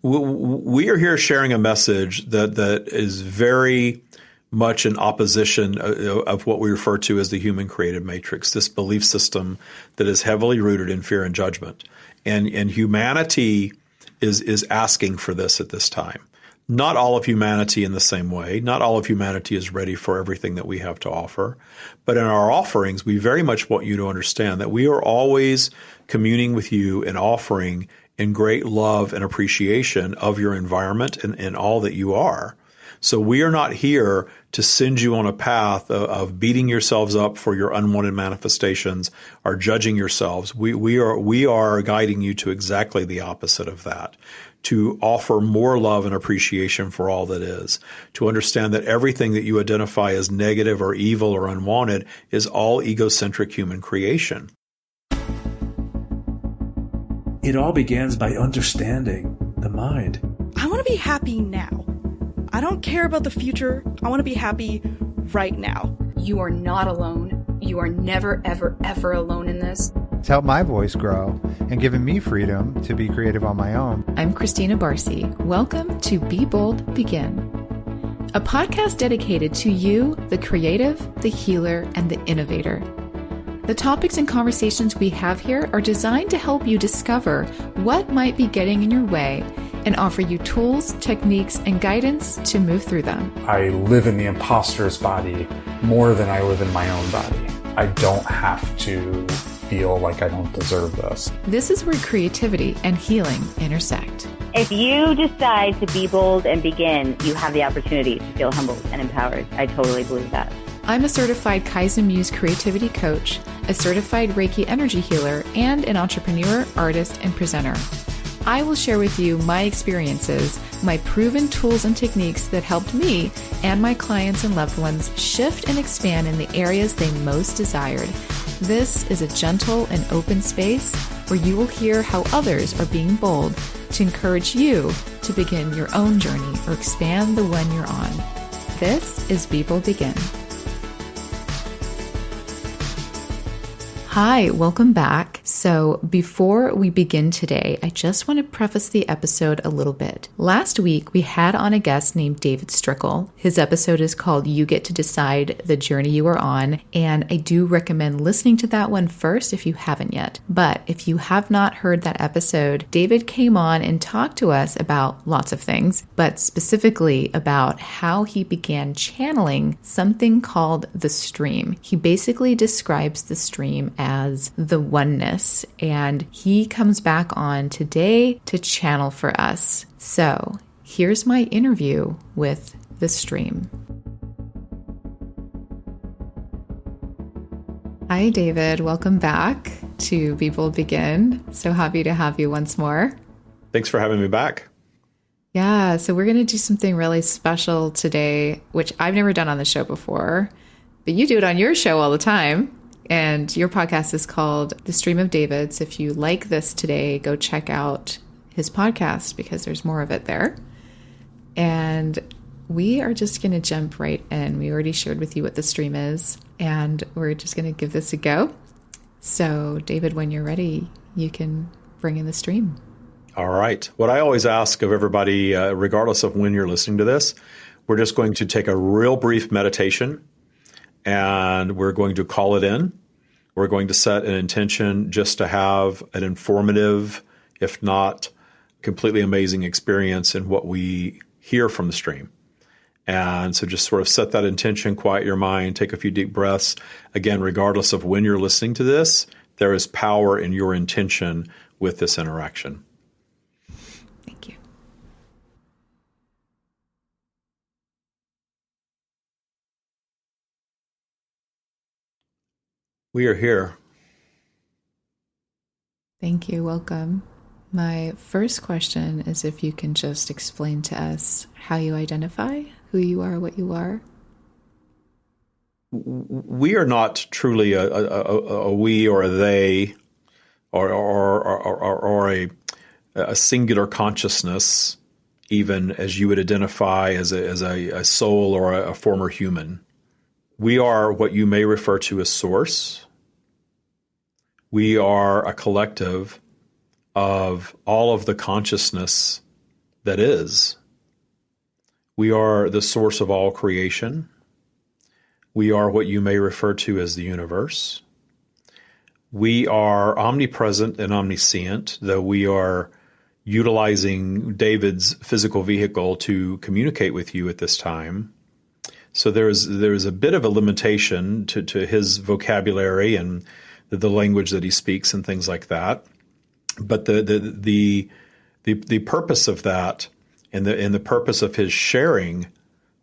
We are here sharing a message that is very much in opposition of what we refer to as the human created matrix, this belief system that is heavily rooted in fear and judgment. And humanity is asking for this at this time. Not all of humanity in the same way. Not all of humanity is ready for everything that we have to offer. But in our offerings, we very much want you to understand that we are always communing with you and offering in great love and appreciation of your environment and all that you are. So we are not here to send you on a path of beating yourselves up for your unwanted manifestations or judging yourselves. We are guiding you to exactly the opposite of that, to offer more love and appreciation for all that is, to understand that everything that you identify as negative or evil or unwanted is all egocentric human creation. It all begins by understanding the mind. I want to be happy now. I don't care about the future. I want to be happy right now. You are not alone. You are never, ever, ever alone in this. It's helped my voice grow and given me freedom to be creative on my own. I'm Christina Barcy. Welcome to Be Bold, Begin, a podcast dedicated to you, the creative, the healer, and the innovator. The topics and conversations we have here are designed to help you discover what might be getting in your way and offer you tools, techniques, and guidance to move through them. I live in the imposter's body more than I live in my own body. I don't have to feel like I don't deserve this. This is where creativity and healing intersect. If you decide to be bold and begin, you have the opportunity to feel humbled and empowered. I totally believe that. I'm a certified Kaizen Muse creativity coach, a certified Reiki energy healer, and an entrepreneur, artist, and presenter. I will share with you my experiences, my proven tools and techniques that helped me and my clients and loved ones shift and expand in the areas they most desired. This is a gentle and open space where you will hear how others are being bold to encourage you to begin your own journey or expand the one you're on. This is Be Bold Begin. Hi, welcome back. So before we begin today, I just want to preface the episode a little bit. Last week, we had on a guest named David Strickel. His episode is called You Get to Decide the Journey You Are On, and I do recommend listening to that one first if you haven't yet. But if you have not heard that episode, David came on and talked to us about lots of things, but specifically about how he began channeling something called the stream. He basically describes the stream as the oneness, and he comes back on today to channel for us. So here's my interview with the stream. Hi, David. Welcome back to Be Bold Begin. So happy to have you once more. Thanks for having me back. Yeah, so we're going to do something really special today, which I've never done on the show before, but you do it on your show all the time. And your podcast is called The Stream of David. So if you like this today, go check out his podcast because there's more of it there. And we are just going to jump right in. We already shared with you what the stream is, and we're just going to give this a go. So David, when you're ready, you can bring in the stream. All right. What I always ask of everybody, regardless of when you're listening to this, we're just going to take a real brief meditation and we're going to call it in. We're going to set an intention just to have an informative, if not completely amazing experience in what we hear from the stream. And so just sort of set that intention, quiet your mind, take a few deep breaths. Again, regardless of when you're listening to this, there is power in your intention with this interaction. Thank you. We are here. Thank you. Welcome. My first question is if you can just explain to us how you identify, who you are, what you are. We are not truly a we or a they or a singular consciousness, even as you would identify as a soul or a former human. We are what you may refer to as source. We are a collective of all of the consciousness that is. We are the source of all creation. We are what you may refer to as the universe. We are omnipresent and omniscient, though we are utilizing David's physical vehicle to communicate with you at this time. So there's a bit of a limitation to his vocabulary and the language that he speaks and things like that. But the purpose of that and the purpose of his sharing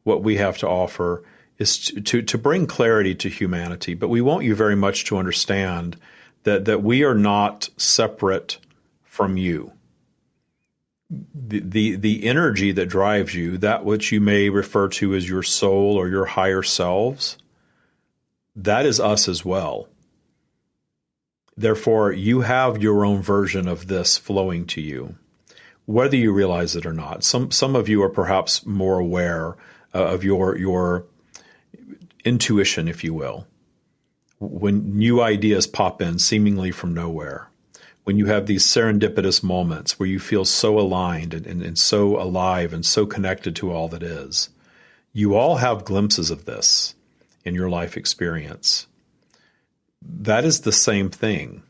what we have to offer is to bring clarity to humanity. But we want you very much to understand that we are not separate from you. The energy that drives you, that which you may refer to as your soul or your higher selves, that is us as well. Therefore, you have your own version of this flowing to you, whether you realize it or not. Some of you are perhaps more aware of your intuition, if you will, when new ideas pop in seemingly from nowhere. When you have these serendipitous moments where you feel so aligned and so alive and so connected to all that is. You all have glimpses of this in your life experience. That is the same thing.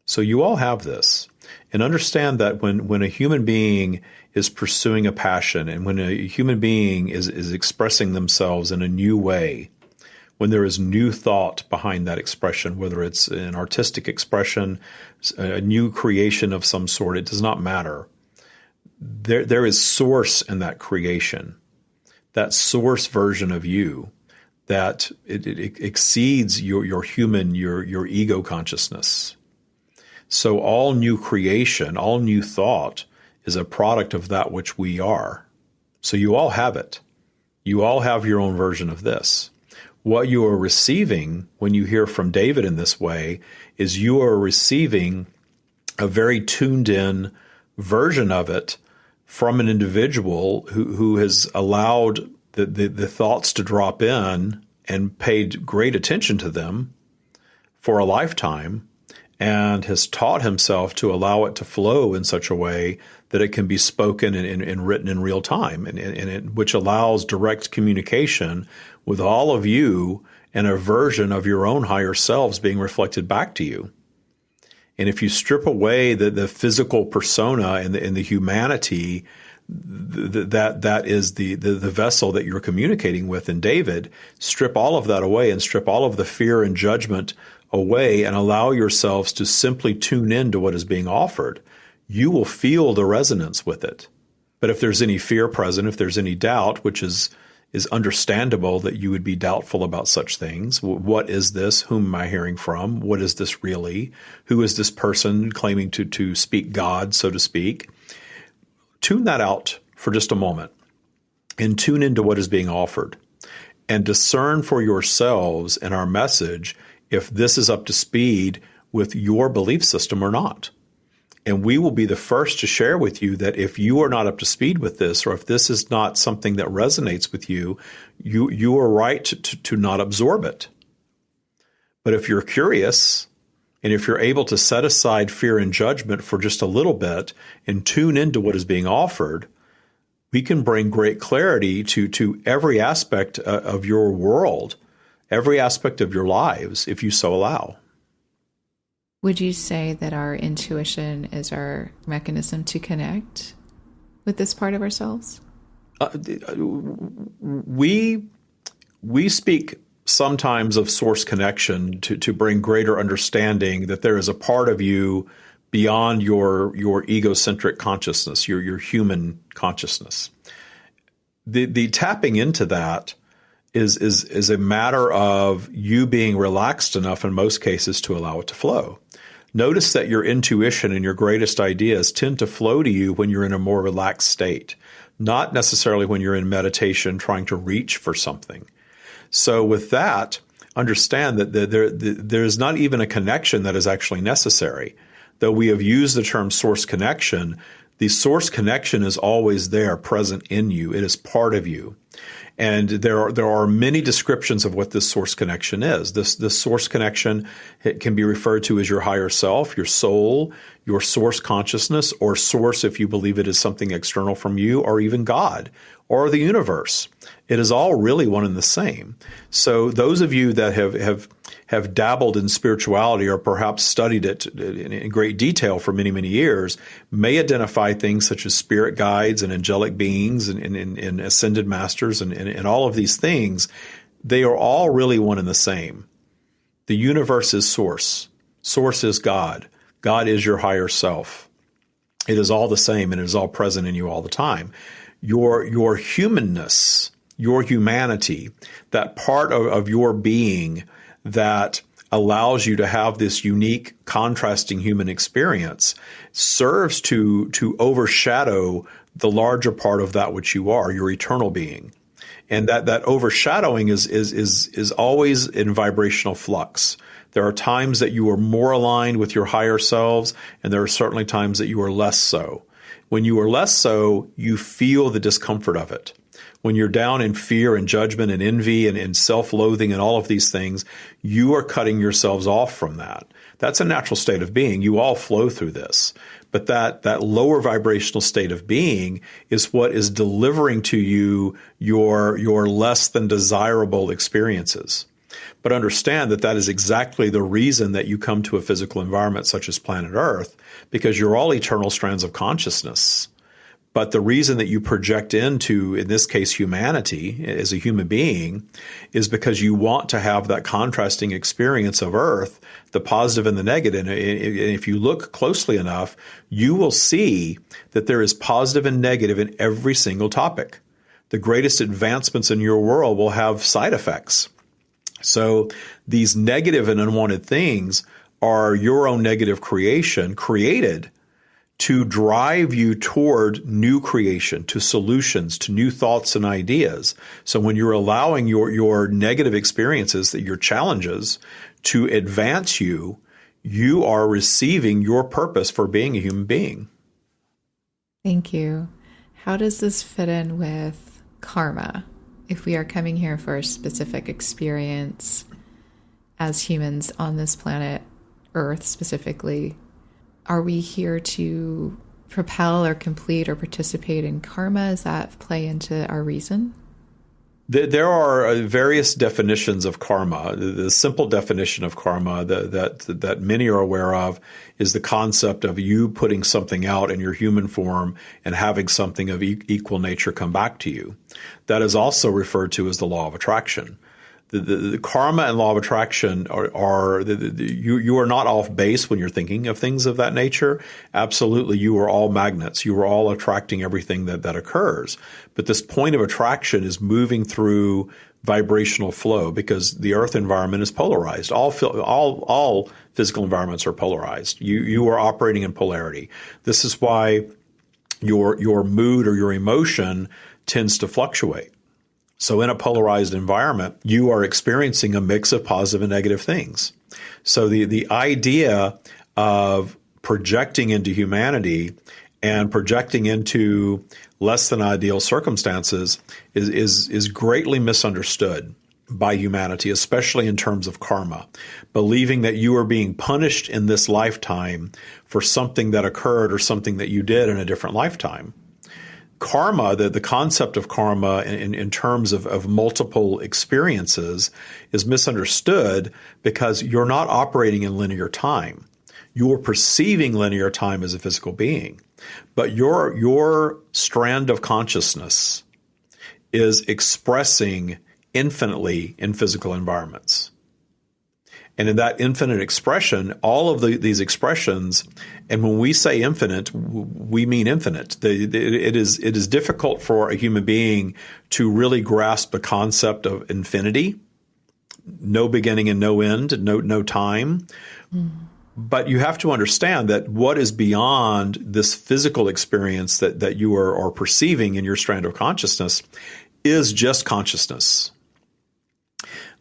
So you all have this. And understand that when a human being is pursuing a passion and when a human being is expressing themselves in a new way, when there is new thought behind that expression, whether it's an artistic expression, a new creation of some sort, it does not matter. There is source in that creation, that source version of you that it exceeds your human, your ego consciousness. So all new creation, all new thought is a product of that which we are. So you all have it. You all have your own version of this. What you are receiving when you hear from David in this way is you are receiving a very tuned in version of it from an individual who has allowed the thoughts to drop in and paid great attention to them for a lifetime and has taught himself to allow it to flow in such a way that it can be spoken and written in real time, which allows direct communication with all of you and a version of your own higher selves being reflected back to you. And if you strip away the physical persona and the humanity that is the vessel that you're communicating with in David, strip all of that away and strip all of the fear and judgment away and allow yourselves to simply tune in to what is being offered, you will feel the resonance with it. But if there's any fear present, if there's any doubt, which is understandable that you would be doubtful about such things. What is this? Whom am I hearing from? What is this really? Who is this person claiming to speak God, so to speak? Tune that out for just a moment and tune into what is being offered and discern for yourselves in our message if this is up to speed with your belief system or not. And we will be the first to share with you that if you are not up to speed with this, or if this is not something that resonates with you, you are right to not absorb it. But if you're curious, and if you're able to set aside fear and judgment for just a little bit and tune into what is being offered, we can bring great clarity to every aspect of your world, every aspect of your lives, if you so allow. Would you say that our intuition is our mechanism to connect with this part of ourselves? We speak sometimes of source connection to bring greater understanding that there is a part of you beyond your egocentric consciousness, your human consciousness. The tapping into that is a matter of you being relaxed enough in most cases to allow it to flow. Notice that your intuition and your greatest ideas tend to flow to you when you're in a more relaxed state, not necessarily when you're in meditation trying to reach for something. So with that, understand that there's not even a connection that is actually necessary. Though we have used the term source connection, The source connection is always there, present in you. It is part of you. And there are many descriptions of what this source connection is. This source connection, it can be referred to as your higher self, your soul, your source consciousness, or source if you believe it is something external from you, or even God, or the universe. It is all really one and the same. So those of you that have dabbled in spirituality or perhaps studied it in great detail for many, many years may identify things such as spirit guides and angelic beings and ascended masters and all of these things. They are all really one and the same. The universe is source. Source is God. God is your higher self. It is all the same, and it is all present in you all the time. Your humanness, your humanity, that part of your being that allows you to have this unique, contrasting human experience, serves to overshadow the larger part of that which you are, your eternal being. And that overshadowing is always in vibrational flux. There are times that you are more aligned with your higher selves, and there are certainly times that you are less so. When you are less so, you feel the discomfort of it. When you're down in fear and judgment and envy and self-loathing and all of these things, you are cutting yourselves off from that. That's a natural state of being. You all flow through this. But that lower vibrational state of being is what is delivering to you your less than desirable experiences. But understand that is exactly the reason that you come to a physical environment such as planet Earth, because you're all eternal strands of consciousness. But the reason that you project into, in this case, humanity as a human being, is because you want to have that contrasting experience of Earth, the positive and the negative. And if you look closely enough, you will see that there is positive and negative in every single topic. The greatest advancements in your world will have side effects. So these negative and unwanted things are your own negative creation, created to drive you toward new creation, to solutions, to new thoughts and ideas. So when you're allowing your negative experiences, your challenges, to advance you, you are receiving your purpose for being a human being. Thank you. How does this fit in with karma? If we are coming here for a specific experience as humans on this planet, Earth specifically, are we here to propel or complete or participate in karma? Does that play into our reason? There are various definitions of karma. The simple definition of karma that many are aware of is the concept of you putting something out in your human form and having something of equal nature come back to you. That is also referred to as the law of attraction. The karma and law of attraction you are not off base when you're thinking of things of that nature. Absolutely, you are all magnets. You are all attracting everything that occurs. But this point of attraction is moving through vibrational flow because the Earth environment is polarized. All physical environments are polarized. You are operating in polarity. This is why your mood or your emotion tends to fluctuate. So in a polarized environment, you are experiencing a mix of positive and negative things. So the idea of projecting into humanity and projecting into less than ideal circumstances is greatly misunderstood by humanity, especially in terms of karma, believing that you are being punished in this lifetime for something that occurred or something that you did in a different lifetime. Karma, the concept of karma in terms of multiple experiences is misunderstood because you're not operating in linear time. You're perceiving linear time as a physical being, but your strand of consciousness is expressing infinitely in physical environments. And in that infinite expression, all of these expressions, and when we say infinite, we mean infinite. It is difficult for a human being to really grasp the concept of infinity, no beginning and no end, no time. But you have to understand that what is beyond this physical experience that you are perceiving in your strand of consciousness is just consciousness.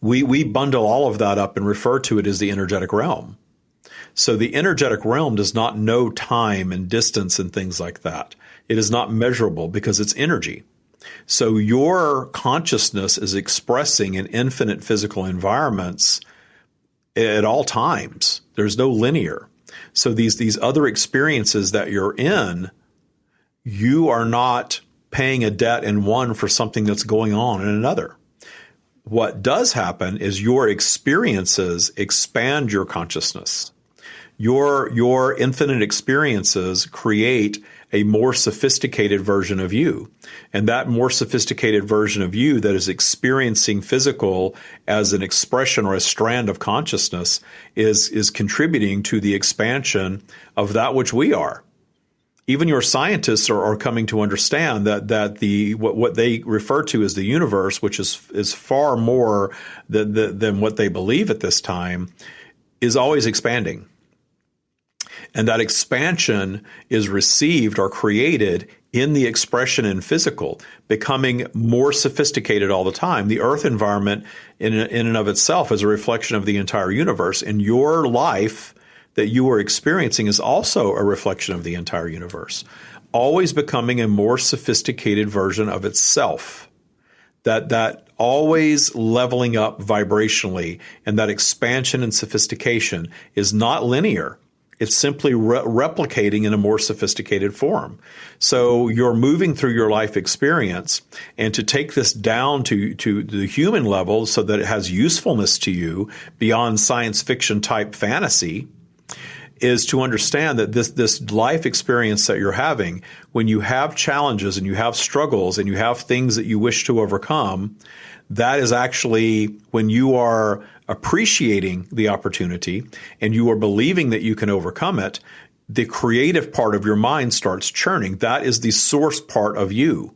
We bundle all of that up and refer to it as the energetic realm. So the energetic realm does not know time and distance and things like that. It is not measurable because it's energy. So your consciousness is expressing in infinite physical environments at all times. There's no linear. So these other experiences that you're in, you are not paying a debt in one for something that's going on in another. What does happen is your experiences expand your consciousness. Your infinite experiences create a more sophisticated version of you. And that more sophisticated version of you that is experiencing physical as an expression or a strand of consciousness is contributing to the expansion of that which we are. Even your scientists are coming to understand that what they refer to as the universe, which is far more than what they believe at this time, is always expanding. And that expansion is received or created in the expression in physical, becoming more sophisticated all the time. The Earth environment in and of itself is a reflection of the entire universe. And your life that you are experiencing is also a reflection of the entire universe, always becoming a more sophisticated version of itself. That always leveling up vibrationally, and that expansion and sophistication is not linear. It's simply replicating in a more sophisticated form. So you're moving through your life experience, and to take this down to the human level so that it has usefulness to you beyond science fiction type fantasy is to understand that this life experience that you're having, when you have challenges and you have struggles and you have things that you wish to overcome, that is actually when you are appreciating the opportunity and you are believing that you can overcome it, the creative part of your mind starts churning. That is the source part of you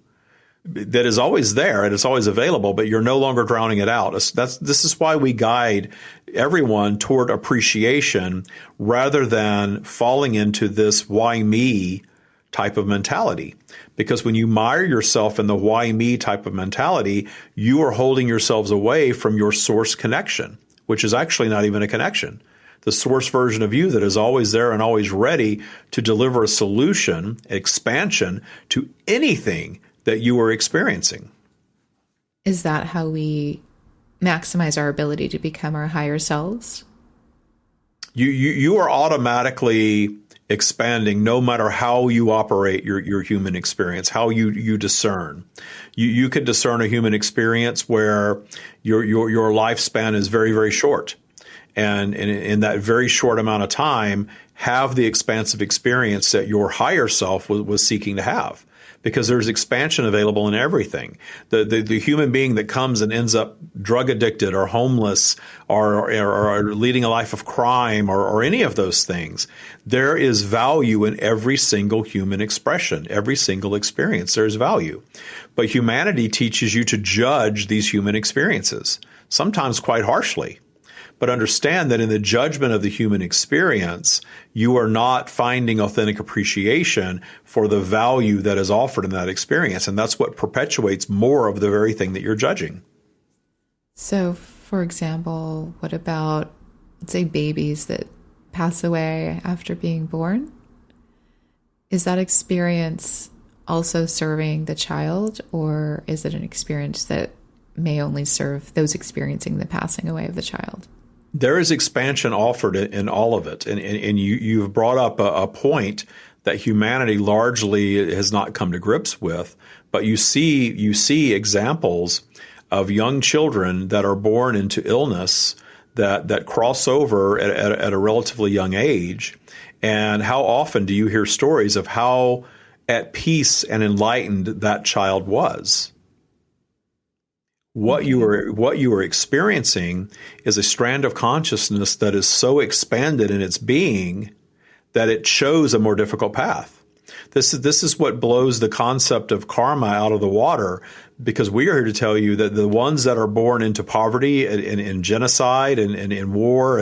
that is always there and it's always available, but you're no longer drowning it out. This is why we guide everyone toward appreciation rather than falling into this why me type of mentality. Because when you mire yourself in the why me type of mentality, you are holding yourselves away from your source connection, which is actually not even a connection. The source version of you that is always there and always ready to deliver a solution, expansion to anything that you are experiencing. Is that how we maximize our ability to become our higher selves? You are automatically expanding no matter how you operate your human experience, how you discern. You could discern a human experience where your lifespan is very, very short. And in that very short amount of time, have the expansive experience that your higher self was seeking to have. Because there's expansion available in everything. The human being that comes and ends up drug addicted or homeless or leading a life of crime or any of those things, there is value in every single human expression, every single experience. There's value. But humanity teaches you to judge these human experiences, sometimes quite harshly. But understand that in the judgment of the human experience, you are not finding authentic appreciation for the value that is offered in that experience. And that's what perpetuates more of the very thing that you're judging. So, for example, what about, let's say, babies that pass away after being born? Is that experience also serving the child, or is it an experience that may only serve those experiencing the passing away of the child? There is expansion offered in all of it. And you've brought up a point that humanity largely has not come to grips with. But you see examples of young children that are born into illness that cross over at a relatively young age. And how often do you hear stories of how at peace and enlightened that child was? What you are experiencing is a strand of consciousness that is so expanded in its being that it chose a more difficult path. This is what blows the concept of karma out of the water, because we are here to tell you that the ones that are born into poverty and genocide and in war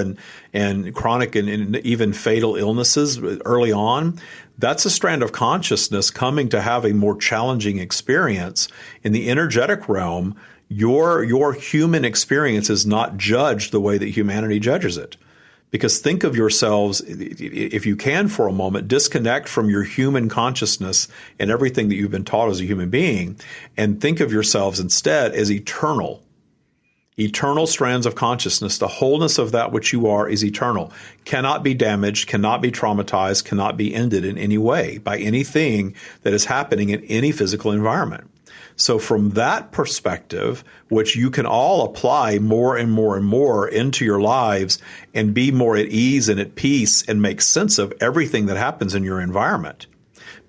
and chronic and even fatal illnesses early on, that's a strand of consciousness coming to have a more challenging experience in the energetic realm. Your human experience is not judged the way that humanity judges it, Because think of yourselves, if you can for a moment, disconnect from your human consciousness and everything that you've been taught as a human being, and think of yourselves instead as eternal strands of consciousness. The wholeness of that which you are is eternal, cannot be damaged, cannot be traumatized, cannot be ended in any way by anything that is happening in any physical environment. So from that perspective, which you can all apply more and more and more into your lives and be more at ease and at peace and make sense of everything that happens in your environment.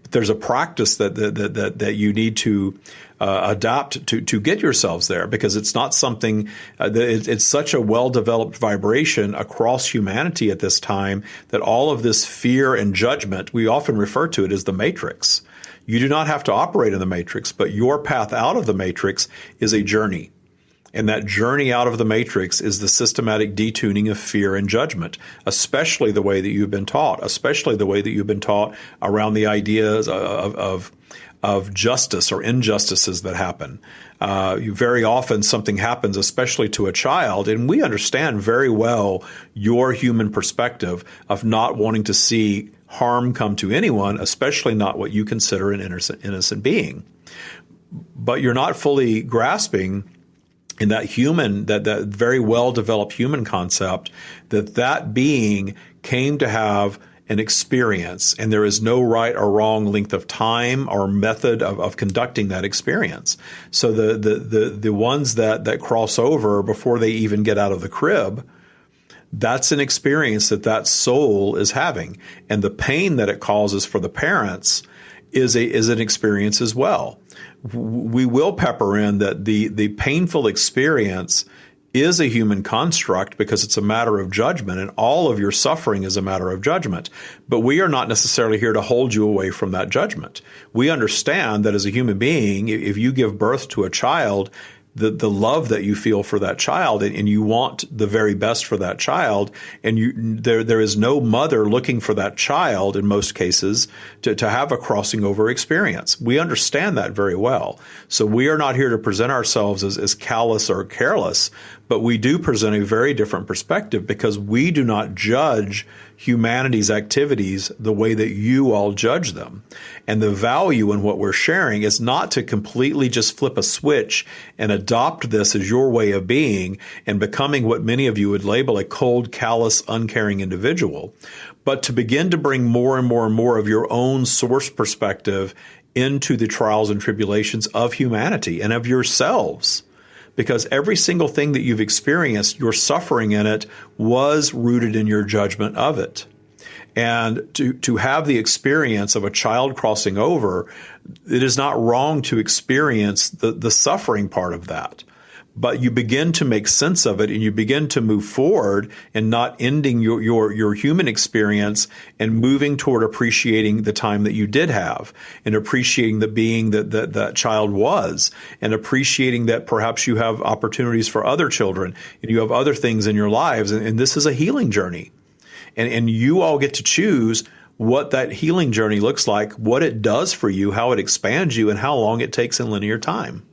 But there's a practice that you need to adopt to get yourselves there, because it's not something it's such a well-developed vibration across humanity at this time that all of this fear and judgment, we often refer to it as the matrix. You do not have to operate in the matrix, but your path out of the matrix is a journey. And that journey out of the matrix is the systematic detuning of fear and judgment, especially the way that you've been taught, especially the way that you've been taught around the ideas of justice or injustices that happen. Very often something happens, especially to a child, and we understand very well your human perspective of not wanting to see harm come to anyone, especially not what you consider an innocent being. But you're not fully grasping in that very well-developed human concept that being came to have an experience, and there is no right or wrong length of time or method of conducting that experience. So the ones that cross over before they even get out of the crib, that's an experience that soul is having. And the pain that it causes for the parents is an experience as well. We will pepper in that the painful experience is a human construct because it's a matter of judgment, and all of your suffering is a matter of judgment. But we are not necessarily here to hold you away from that judgment. We understand that as a human being, if you give birth to a child, the love that you feel for that child, and you want the very best for that child, and there is no mother looking for that child in most cases to have a crossing over experience. We understand that very well. So we are not here to present ourselves as callous or careless, but we do present a very different perspective because we do not judge humanity's activities the way that you all judge them. And the value in what we're sharing is not to completely just flip a switch and adopt this as your way of being and becoming what many of you would label a cold, callous, uncaring individual, but to begin to bring more and more and more of your own source perspective into the trials and tribulations of humanity and of yourselves. Because every single thing that you've experienced, your suffering in it was rooted in your judgment of it. And to have the experience of a child crossing over, it is not wrong to experience the suffering part of that. But you begin to make sense of it and you begin to move forward and not ending your human experience and moving toward appreciating the time that you did have and appreciating the being that child was and appreciating that perhaps you have opportunities for other children and you have other things in your lives. And this is a healing journey. And you all get to choose what that healing journey looks like, what it does for you, how it expands you, and how long it takes in linear time.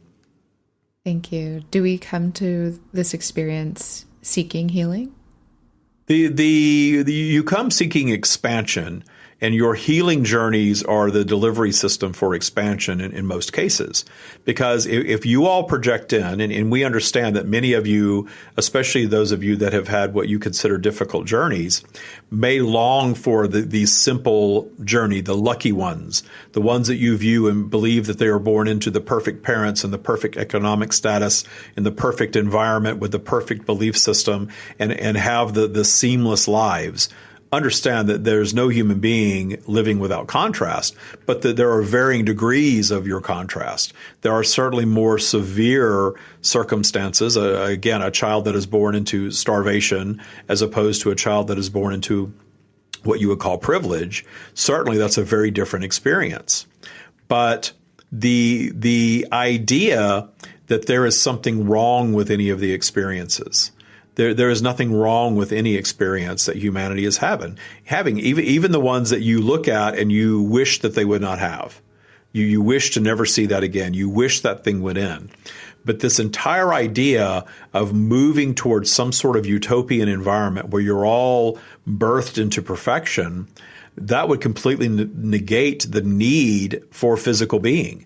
Thank you. Do we come to this experience seeking healing? You come seeking expansion, and your healing journeys are the delivery system for expansion in most cases. Because if you all project in, and we understand that many of you, especially those of you that have had what you consider difficult journeys, may long for the simple journey, the lucky ones, the ones that you view and believe that they are born into the perfect parents and the perfect economic status and the perfect environment with the perfect belief system and have the seamless lives. Understand that there's no human being living without contrast, but that there are varying degrees of your contrast. There are certainly more severe circumstances. Again, a child that is born into starvation as opposed to a child that is born into what you would call privilege. Certainly that's a very different experience. But the idea that there is something wrong with any of the experiences, there is nothing wrong with any experience that humanity is having, even the ones that you look at and you wish that they would not have. You wish to never see that again. You wish that thing went in. But this entire idea of moving towards some sort of utopian environment where you're all birthed into perfection, that would completely negate the need for physical being.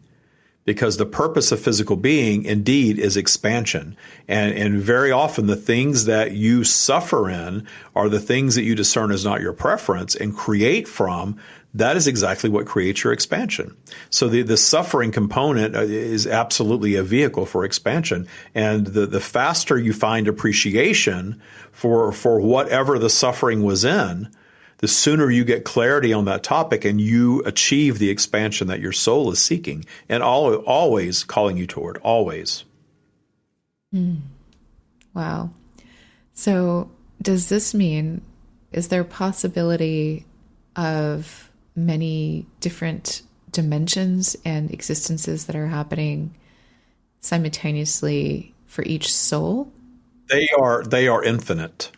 Because the purpose of physical being, indeed, is expansion. And very often the things that you suffer in are the things that you discern as not your preference and create from. That is exactly what creates your expansion. So the suffering component is absolutely a vehicle for expansion. And the faster you find appreciation for whatever the suffering was in, the sooner you get clarity on that topic and you achieve the expansion that your soul is seeking and always calling you toward, always. Wow. So does this mean, is there a possibility of many different dimensions and existences that are happening simultaneously for each soul? They are infinite.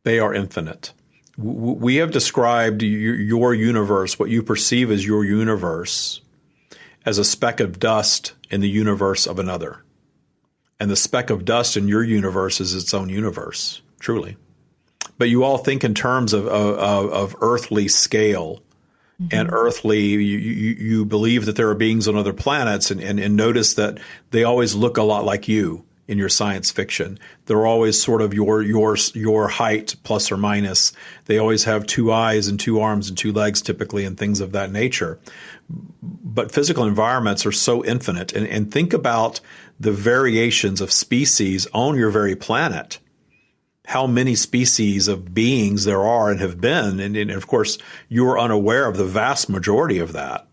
They are infinite. We have described your universe, what you perceive as your universe, as a speck of dust in the universe of another. And the speck of dust in your universe is its own universe, truly. But you all think in terms of earthly scale and earthly, you believe that there are beings on other planets and notice that they always look a lot like you. In your science fiction, they're always sort of your height plus or minus. They always have 2 eyes and 2 arms and 2 legs typically and things of that nature. But physical environments are so infinite. And think about the variations of species on your very planet. How many species of beings there are and have been. And of course, you're unaware of the vast majority of that.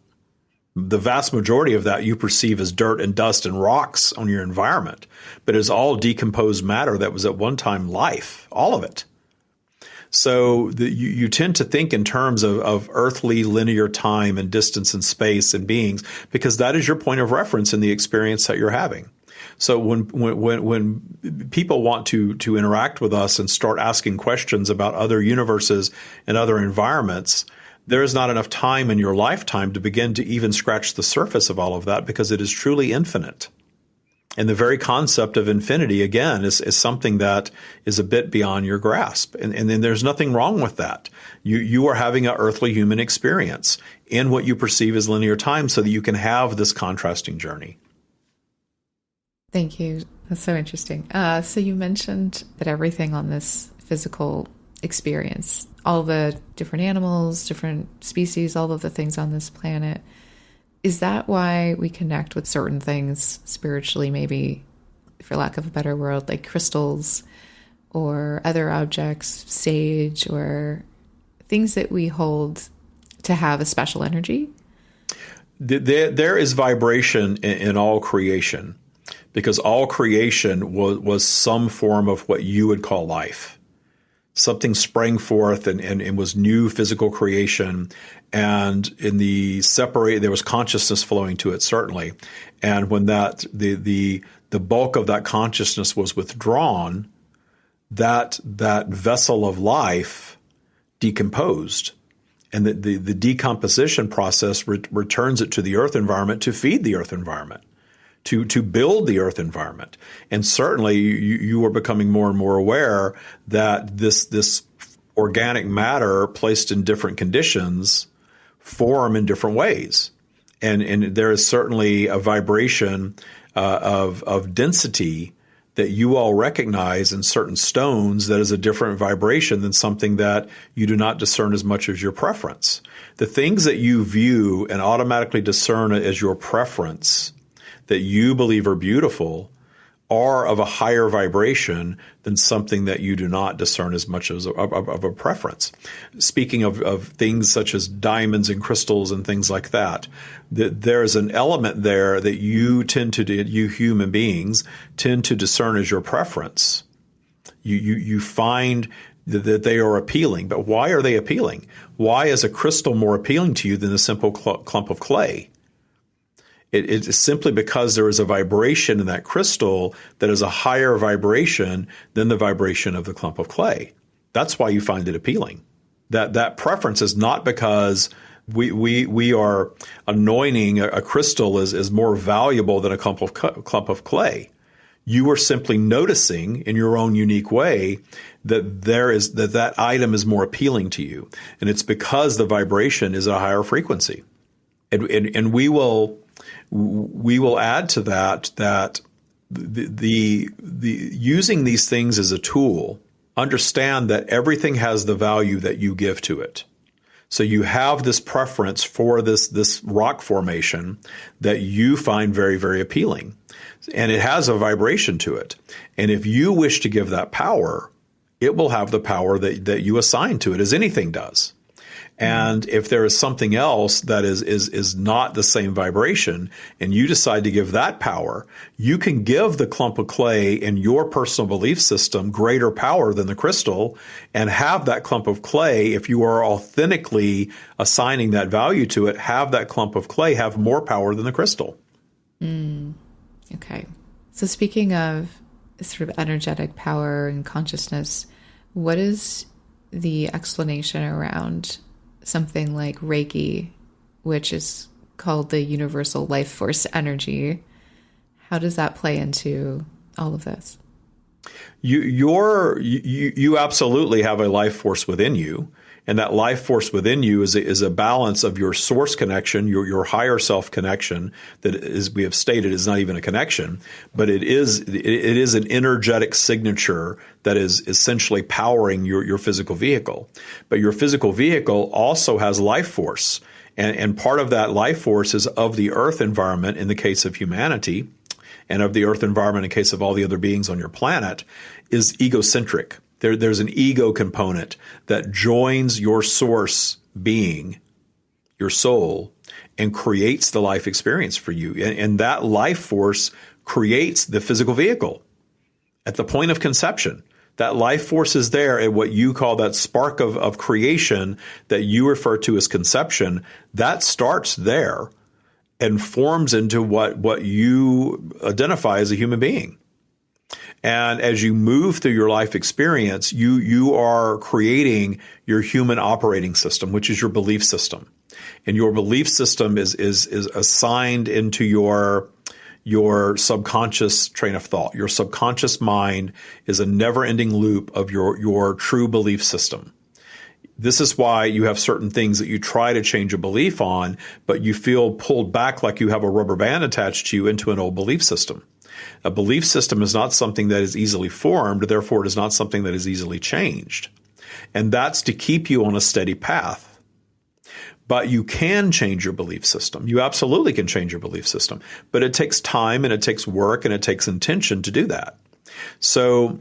The vast majority of that you perceive as dirt and dust and rocks on your environment, but it's all decomposed matter that was at one time life, all of it. So you tend to think in terms of earthly linear time and distance and space and beings, because that is your point of reference in the experience that you're having. So when people want to interact with us and start asking questions about other universes and other environments, there is not enough time in your lifetime to begin to even scratch the surface of all of that because it is truly infinite. And the very concept of infinity, again, is something that is a bit beyond your grasp. And then there's nothing wrong with that. You are having an earthly human experience in what you perceive as linear time so that you can have this contrasting journey. Thank you. That's so interesting. So you mentioned that everything on this physical experience, all the different animals, different species, all of the things on this planet. Is that why we connect with certain things spiritually, maybe, for lack of a better word, like crystals or other objects, sage, or things that we hold to have a special energy? There is vibration in all creation, because all creation was some form of what you would call life. Something sprang forth and was new physical creation. And in there was consciousness flowing to it, certainly. And when the bulk of that consciousness was withdrawn, that vessel of life decomposed. And the decomposition process returns it to the earth environment to feed the earth environment. To build the earth environment. And certainly you are becoming more and more aware that this organic matter placed in different conditions form in different ways. And there is certainly a vibration of density that you all recognize in certain stones that is a different vibration than something that you do not discern as much as your preference. The things that you view and automatically discern as your preference that you believe are beautiful are of a higher vibration than something that you do not discern as much as of a preference. Speaking of things such as diamonds and crystals and things like that, there's an element there that you human beings tend to discern as your preference. You find that they are appealing. But why are they appealing? Why is a crystal more appealing to you than a simple clump of clay? It's simply because there is a vibration in that crystal that is a higher vibration than the vibration of the clump of clay. That's why you find it appealing. That preference is not because we are anointing a crystal is more valuable than a clump of clay. You are simply noticing in your own unique way that that item is more appealing to you, and it's because the vibration is a higher frequency. And we will add to that the using these things as a tool. Understand that everything has the value that you give to it. So you have this preference for this rock formation that you find very, very appealing. And it has a vibration to it. And if you wish to give that power, it will have the power that you assign to it, as anything does. And if there is something else that is not the same vibration, and you decide to give that power, you can give the clump of clay in your personal belief system greater power than the crystal, and have that clump of clay, if you are authentically assigning that value to it, have that clump of clay have more power than the crystal. Okay. So speaking of sort of energetic power and consciousness, what is the explanation around something like Reiki, which is called the universal life force energy? How does that play into all of this? You absolutely have a life force within you, and that life force within you is a balance of your source connection, your higher self connection. That, as we have stated, is not even a connection, but it is an energetic signature that is essentially powering your physical vehicle. But your physical vehicle also has life force, and part of that life force is of the earth environment in the case of humanity, and of the earth environment in case of all the other beings on your planet, is egocentric. There's an ego component that joins your source being, your soul, and creates the life experience for you. And that life force creates the physical vehicle at the point of conception. That life force is there at what you call that spark of creation that you refer to as conception. That starts there and forms into what you identify as a human being. And as you move through your life experience, you are creating your human operating system, which is your belief system. And your belief system is assigned into your subconscious train of thought. Your subconscious mind is a never-ending loop of your true belief system. This is why you have certain things that you try to change a belief on, but you feel pulled back like you have a rubber band attached to you into an old belief system. A belief system is not something that is easily formed, therefore it is not something that is easily changed. And that's to keep you on a steady path. But you can change your belief system. You absolutely can change your belief system. But it takes time and it takes work and it takes intention to do that. So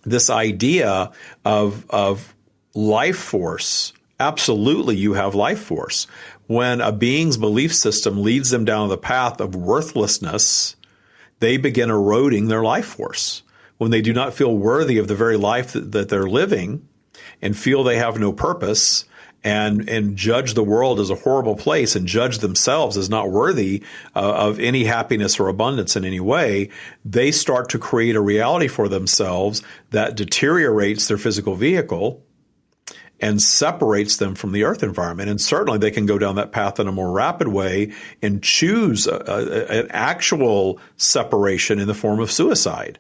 this idea of life force, absolutely you have life force. When a being's belief system leads them down the path of worthlessness, they begin eroding their life force. When they do not feel worthy of the very life that they're living and feel they have no purpose and judge the world as a horrible place and judge themselves as not worthy of any happiness or abundance in any way, they start to create a reality for themselves that deteriorates their physical vehicle and separates them from the earth environment. And certainly they can go down that path in a more rapid way and choose an actual separation in the form of suicide.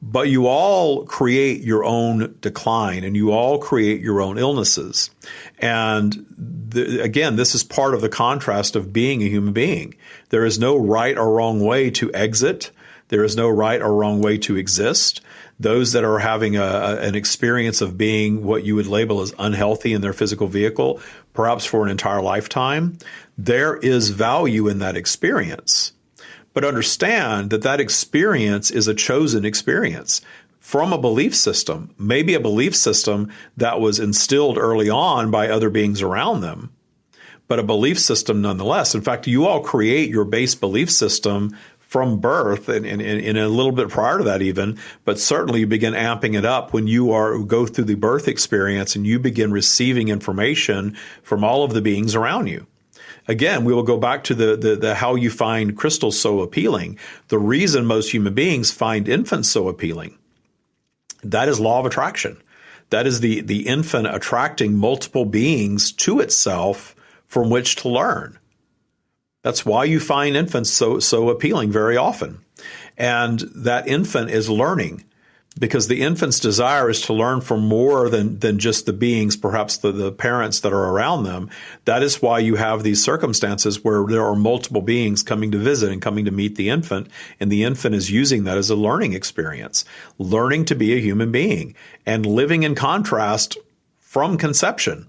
But you all create your own decline and you all create your own illnesses. And again, this is part of the contrast of being a human being. There is no right or wrong way to exit. There is no right or wrong way to exist. Those that are having an experience of being what you would label as unhealthy in their physical vehicle, perhaps for an entire lifetime, there is value in that experience. But understand that experience is a chosen experience from a belief system, maybe a belief system that was instilled early on by other beings around them, but a belief system nonetheless. In fact, you all create your base belief system from birth and a little bit prior to that even, but certainly you begin amping it up when you go through the birth experience and you begin receiving information from all of the beings around you. Again, we will go back to the how you find crystals so appealing. The reason most human beings find infants so appealing, that is law of attraction. That is the infant attracting multiple beings to itself from which to learn. That's why you find infants so appealing very often. And that infant is learning, because the infant's desire is to learn from more than just the beings, perhaps the parents that are around them. That is why you have these circumstances where there are multiple beings coming to visit and coming to meet the infant, and the infant is using that as a learning experience, learning to be a human being and living in contrast from conception.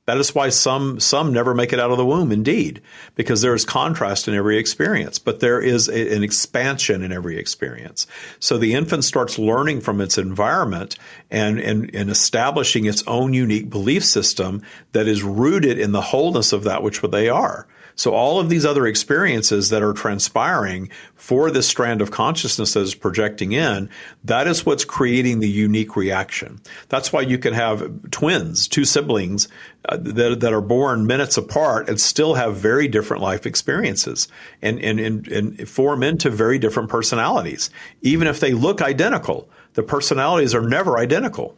That is why some never make it out of the womb, indeed, because there is contrast in every experience, but there is an expansion in every experience. So the infant starts learning from its environment and establishing its own unique belief system that is rooted in the wholeness of that which they are. So all of these other experiences that are transpiring for this strand of consciousness that is projecting in, that is what's creating the unique reaction. That's why you can have twins, two siblings that are born minutes apart and still have very different life experiences and form into very different personalities. Even if they look identical, the personalities are never identical,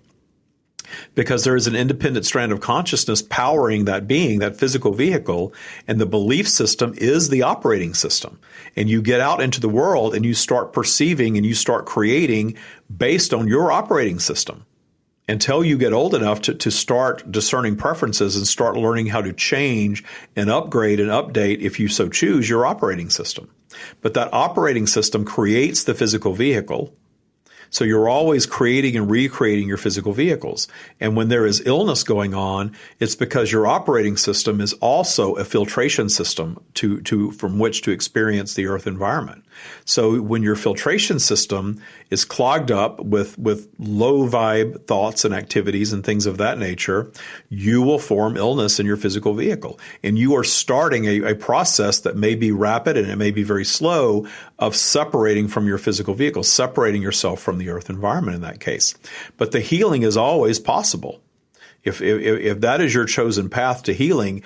because there is an independent strand of consciousness powering that being, that physical vehicle, and the belief system is the operating system. And you get out into the world and you start perceiving and you start creating based on your operating system until you get old enough to start discerning preferences and start learning how to change and upgrade and update, if you so choose, your operating system. But that operating system creates the physical vehicle. So you're always creating and recreating your physical vehicles. And when there is illness going on, it's because your operating system is also a filtration system from which to experience the earth environment. So when your filtration system is clogged up with low vibe thoughts and activities and things of that nature, you will form illness in your physical vehicle. And you are starting a process that may be rapid and it may be very slow of separating from your physical vehicle, separating yourself from the earth environment in that case. But the healing is always possible. If that is your chosen path to healing,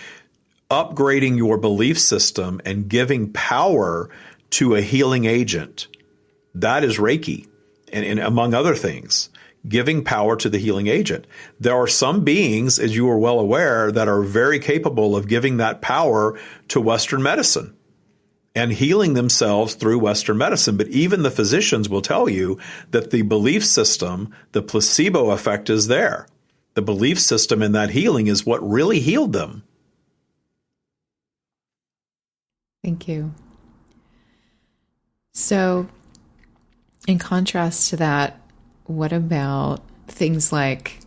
upgrading your belief system and giving power to a healing agent, that is Reiki, and among other things, giving power to the healing agent. There are some beings, as you are well aware, that are very capable of giving that power to Western medicine and healing themselves through Western medicine. But even the physicians will tell you that the belief system, the placebo effect is there. The belief system in that healing is what really healed them. Thank you. So, in contrast to that, what about things like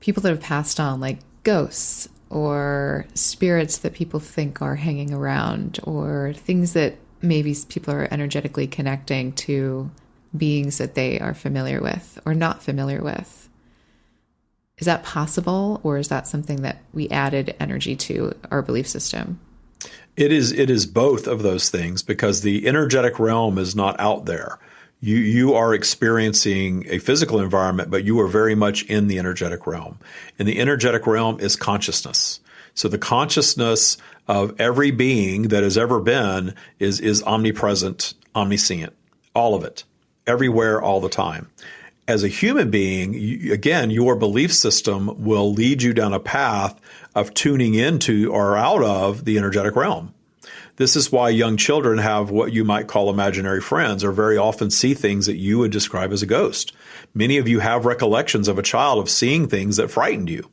people that have passed on, like ghosts or spirits that people think are hanging around, or things that maybe people are energetically connecting to beings that they are familiar with or not familiar with? Is that possible, or is that something that we added energy to our belief system? It is both of those things, because the energetic realm is not out there. You are experiencing a physical environment, but you are very much in the energetic realm. And the energetic realm is consciousness. So the consciousness of every being that has ever been is omnipresent, omniscient, all of it, everywhere, all the time. As a human being, again, your belief system will lead you down a path of tuning into or out of the energetic realm. This is why young children have what you might call imaginary friends, or very often see things that you would describe as a ghost. Many of you have recollections of a child of seeing things that frightened you,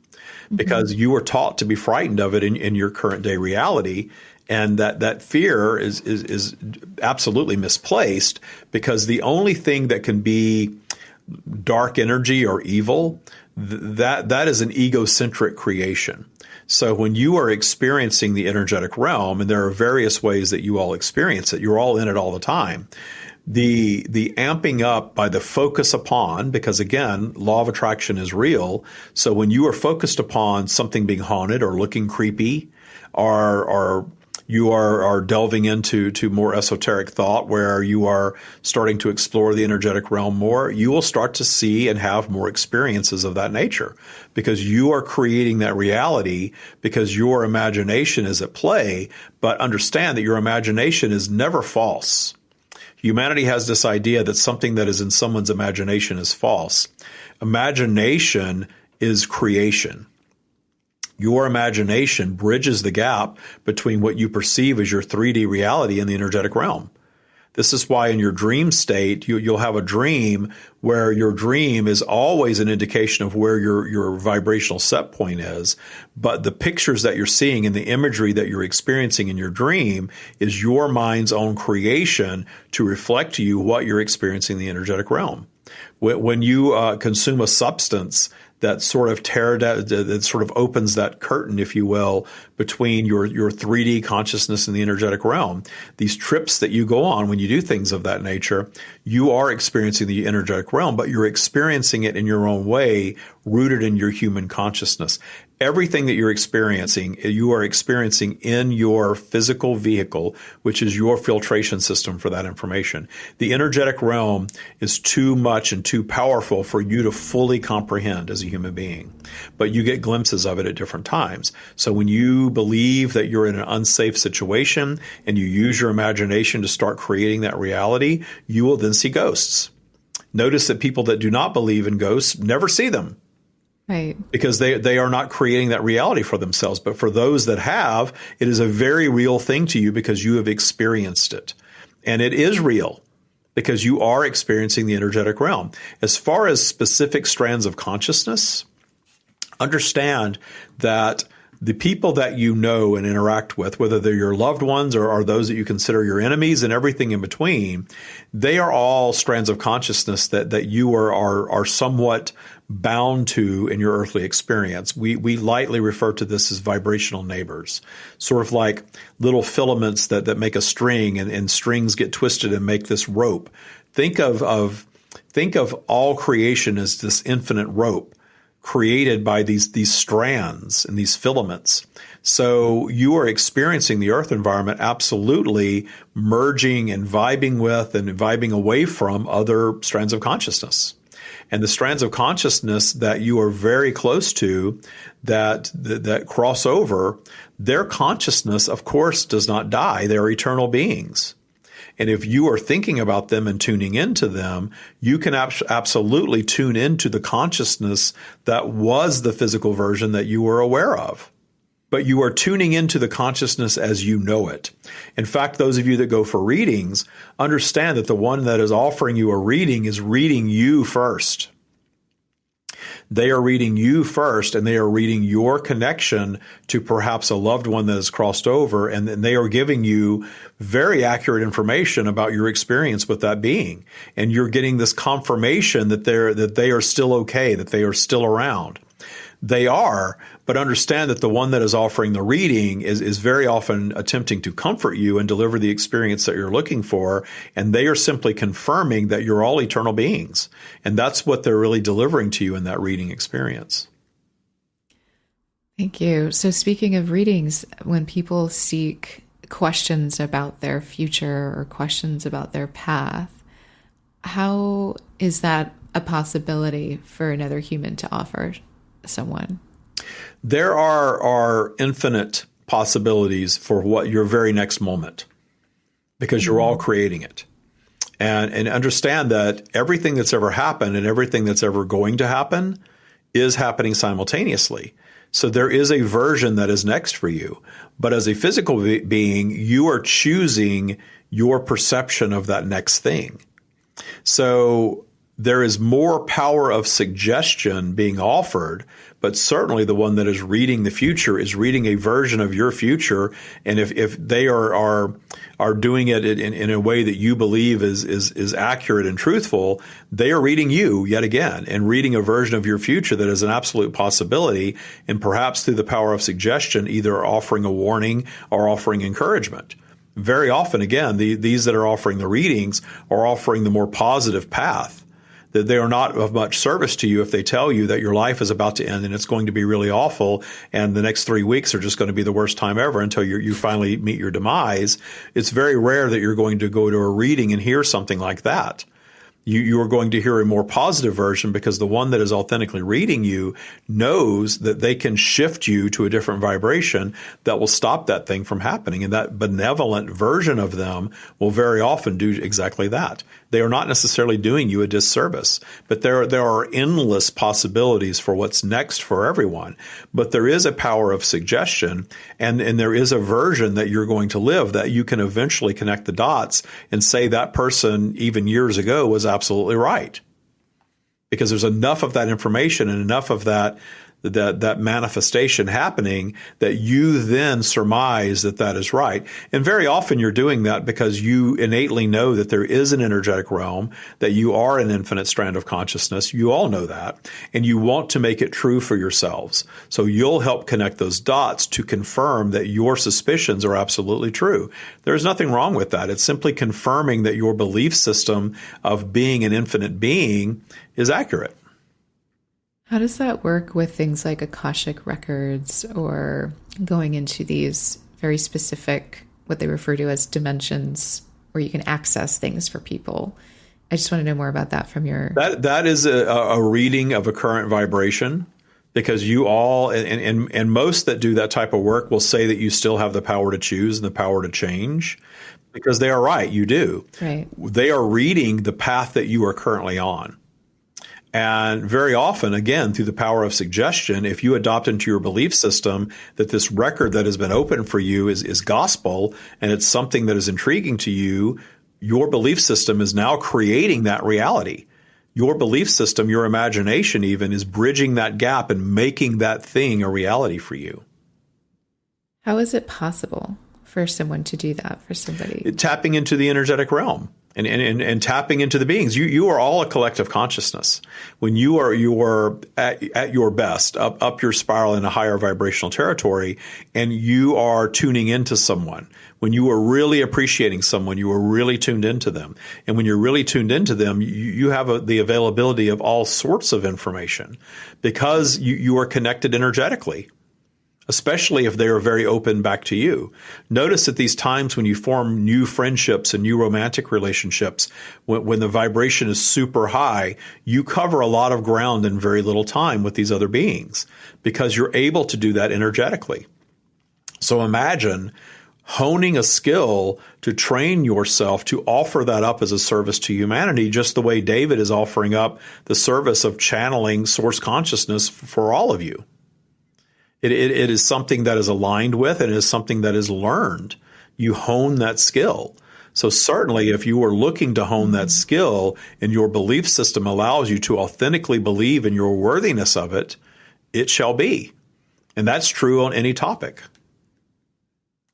because you were taught to be frightened of it in your current day reality. And that fear is absolutely misplaced, because the only thing that can be dark energy or evil, that is an egocentric creation. So when you are experiencing the energetic realm, and there are various ways that you all experience it, you're all in it all the time. The amping up by the focus upon, because again, law of attraction is real. So when you are focused upon something being haunted or looking creepy, or you are delving into more esoteric thought, where you are starting to explore the energetic realm more, you will start to see and have more experiences of that nature, because you are creating that reality, because your imagination is at play. But understand that your imagination is never false. Humanity has this idea that something that is in someone's imagination is false. Imagination is creation. Your imagination bridges the gap between what you perceive as your 3D reality and the energetic realm. This is why in your dream state, you'll have a dream where your dream is always an indication of where your vibrational set point is. But the pictures that you're seeing and the imagery that you're experiencing in your dream is your mind's own creation to reflect to you what you're experiencing in the energetic realm. When you consume a substance that sort of that sort of opens that curtain, if you will, between your 3D consciousness and the energetic realm. These trips that you go on when you do things of that nature, you are experiencing the energetic realm, but you're experiencing it in your own way, rooted in your human consciousness. Everything that you're experiencing, you are experiencing in your physical vehicle, which is your filtration system for that information. The energetic realm is too much and too powerful for you to fully comprehend as a human being, but you get glimpses of it at different times. So when you believe that you're in an unsafe situation and you use your imagination to start creating that reality, you will then see ghosts. Notice that people that do not believe in ghosts never see them. Right. Because they are not creating that reality for themselves. But for those that have, it is a very real thing to you because you have experienced it. And it is real because you are experiencing the energetic realm. As far as specific strands of consciousness, understand that the people that you know and interact with, whether they're your loved ones or are those that you consider your enemies and everything in between, they are all strands of consciousness that you are somewhat bound to in your earthly experience. We lightly refer to this as vibrational neighbors, sort of like little filaments that make a string and strings get twisted and make this rope. Think of all creation as this infinite rope created by these strands and these filaments. So you are experiencing the earth environment absolutely merging and vibing with and vibing away from other strands of consciousness. And the strands of consciousness that you are very close to that cross over, their consciousness, of course, does not die. They're eternal beings. And if you are thinking about them and tuning into them, you can absolutely tune into the consciousness that was the physical version that you were aware of. But you are tuning into the consciousness as you know it. In fact, those of you that go for readings, understand that the one that is offering you a reading is reading you first. They are reading you first, and they are reading your connection to perhaps a loved one that has crossed over, and they are giving you very accurate information about your experience with that being. And you're getting this confirmation that they are still okay, that they are still around. They are, but understand that the one that is offering the reading is very often attempting to comfort you and deliver the experience that you're looking for. And they are simply confirming that you're all eternal beings. And that's what they're really delivering to you in that reading experience. Thank you. So speaking of readings, when people seek questions about their future or questions about their path, how is that a possibility for another human to offer someone? There are infinite possibilities for what your very next moment, because you're all creating it. And understand that everything that's ever happened and everything that's ever going to happen is happening simultaneously. So there is a version that is next for you. But as a physical being, you are choosing your perception of that next thing. So there is more power of suggestion being offered, but certainly the one that is reading the future is reading a version of your future. And if they are doing it in a way that you believe is accurate and truthful, they are reading you yet again and reading a version of your future that is an absolute possibility. And perhaps through the power of suggestion, either offering a warning or offering encouragement. Very often, again, these that are offering the readings are offering the more positive path. That they are not of much service to you if they tell you that your life is about to end and it's going to be really awful and the next 3 weeks are just going to be the worst time ever until you finally meet your demise. It's very rare that you're going to go to a reading and hear something like that. You are going to hear a more positive version because the one that is authentically reading you knows that they can shift you to a different vibration that will stop that thing from happening. And that benevolent version of them will very often do exactly that. They are not necessarily doing you a disservice, but there are endless possibilities for what's next for everyone. But there is a power of suggestion, and there is a version that you're going to live that you can eventually connect the dots and say that person even years ago was absolutely right. Because there's enough of that information and enough of that manifestation happening that you then surmise that is right. And very often you're doing that because you innately know that there is an energetic realm, that you are an infinite strand of consciousness. You all know that. And you want to make it true for yourselves. So you'll help connect those dots to confirm that your suspicions are absolutely true. There's nothing wrong with that. It's simply confirming that your belief system of being an infinite being is accurate. How does that work with things like Akashic records or going into these very specific, what they refer to as dimensions, where you can access things for people? I just want to know more about that from your... That is a reading of a current vibration, because you all, and most that do that type of work will say that you still have the power to choose and the power to change, because they are right, you do. Right. They are reading the path that you are currently on. And very often, again, through the power of suggestion, if you adopt into your belief system that this record that has been opened for you is gospel, and it's something that is intriguing to you, your belief system is now creating that reality. Your belief system, your imagination even, is bridging that gap and making that thing a reality for you. How is it possible for someone to do that for somebody? Tapping into the energetic realm. And tapping into the beings. You are all a collective consciousness. When you are at your best, up your spiral in a higher vibrational territory, and you are tuning into someone. When you are really appreciating someone, you are really tuned into them. And when you're really tuned into them, you have the availability of all sorts of information, because you are connected energetically, especially if they are very open back to you. Notice at these times when you form new friendships and new romantic relationships, when the vibration is super high, you cover a lot of ground in very little time with these other beings, because you're able to do that energetically. So imagine honing a skill to train yourself to offer that up as a service to humanity, just the way David is offering up the service of channeling source consciousness for all of you. It is something that is aligned with, and it is something that is learned. You hone that skill. So certainly if you are looking to hone that skill and your belief system allows you to authentically believe in your worthiness of it, it shall be. And that's true on any topic.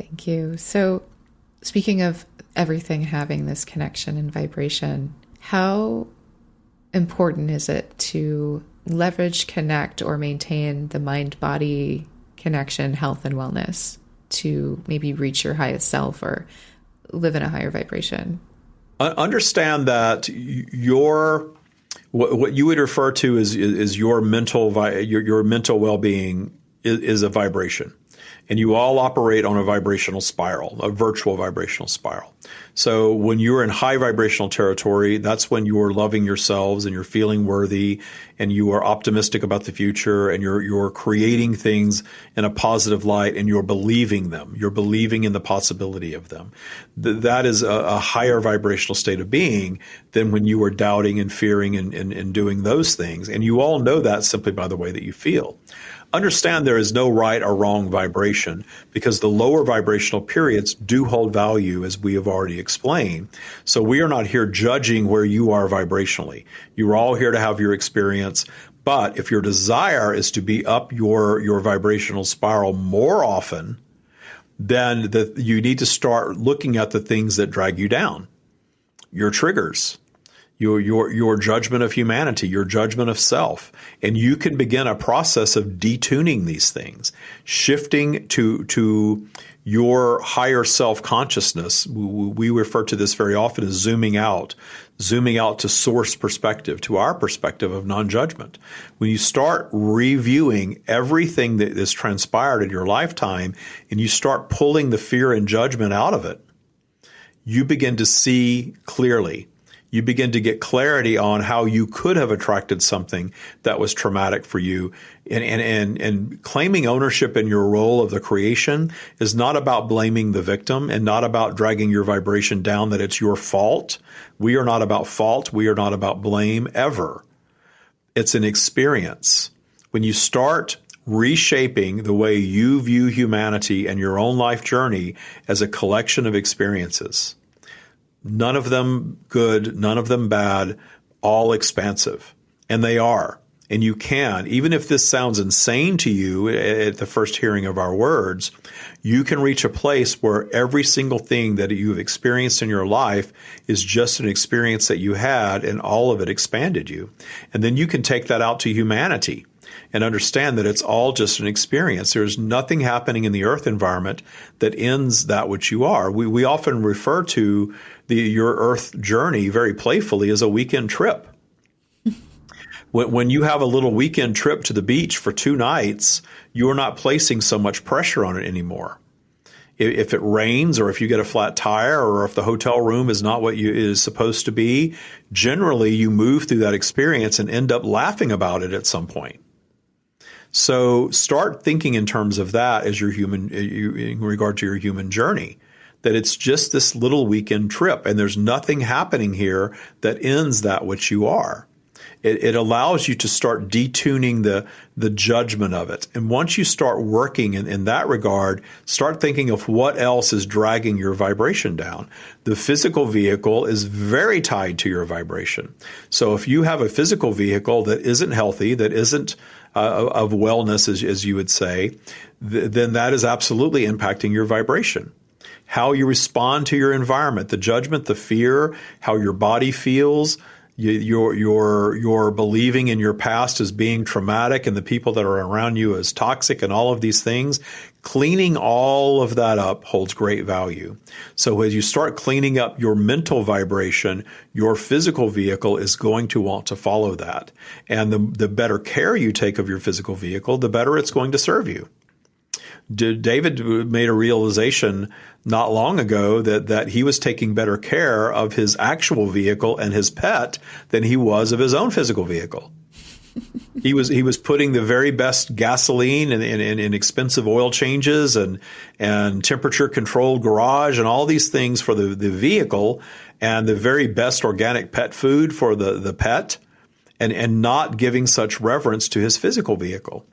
Thank you. So speaking of everything having this connection and vibration, how important is it to leverage, connect, or maintain the mind-body connection, health, and wellness to maybe reach your highest self or live in a higher vibration? Understand that what you would refer to as your mental well-being is a vibration. And you all operate on a vibrational spiral, a virtual vibrational spiral. So when you're in high vibrational territory, that's when you're loving yourselves and you're feeling worthy and you are optimistic about the future and you're creating things in a positive light and you're believing them. You're believing in the possibility of them. That is a higher vibrational state of being than when you are doubting and fearing and doing those things. And you all know that simply by the way that you feel. Understand there is no right or wrong vibration, because the lower vibrational periods do hold value, as we have already explained. So we are not here judging where you are vibrationally. You're all here to have your experience. But if your desire is to be up your vibrational spiral more often, then you need to start looking at the things that drag you down, your triggers, your judgment of humanity, your judgment of self. And you can begin a process of detuning these things, shifting to your higher self-consciousness. We refer to this very often as zooming out to source perspective, to our perspective of non-judgment. When you start reviewing everything that has transpired in your lifetime and you start pulling the fear and judgment out of it, you begin to see clearly. You begin to get clarity on how you could have attracted something that was traumatic for you. And claiming ownership in your role of the creation is not about blaming the victim and not about dragging your vibration down that it's your fault. We are not about fault. We are not about blame ever. It's an experience. When you start reshaping the way you view humanity and your own life journey as a collection of experiences, none of them good, none of them bad, all expansive. And they are. And you can, even if this sounds insane to you at the first hearing of our words, you can reach a place where every single thing that you've experienced in your life is just an experience that you had, and all of it expanded you. And then you can take that out to humanity and understand that it's all just an experience. There's nothing happening in the earth environment that ends that which you are. We often refer to your earth journey very playfully as a weekend trip. When you have a little weekend trip to the beach for 2 nights, you're not placing so much pressure on it anymore. If it rains, or if you get a flat tire, or if the hotel room is not what it is supposed to be, generally you move through that experience and end up laughing about it at some point. So start thinking in terms of that as your in regard to your human journey, that it's just this little weekend trip, and there's nothing happening here that ends that which you are. It allows you to start detuning the judgment of it. And once you start working in that regard, start thinking of what else is dragging your vibration down. The physical vehicle is very tied to your vibration. So if you have a physical vehicle that isn't healthy, that isn't of wellness, as you would say, then that is absolutely impacting your vibration. How you respond to your environment, the judgment, the fear, how your body feels, you're believing in your past as being traumatic and the people that are around you as toxic and all of these things, cleaning all of that up holds great value. So as you start cleaning up your mental vibration, your physical vehicle is going to want to follow that. And the better care you take of your physical vehicle, the better it's going to serve you. David made a realization not long ago that he was taking better care of his actual vehicle and his pet than he was of his own physical vehicle. He was putting the very best gasoline and expensive oil changes and temperature controlled garage and all these things for the vehicle, and the very best organic pet food for the pet. And not giving such reverence to his physical vehicle,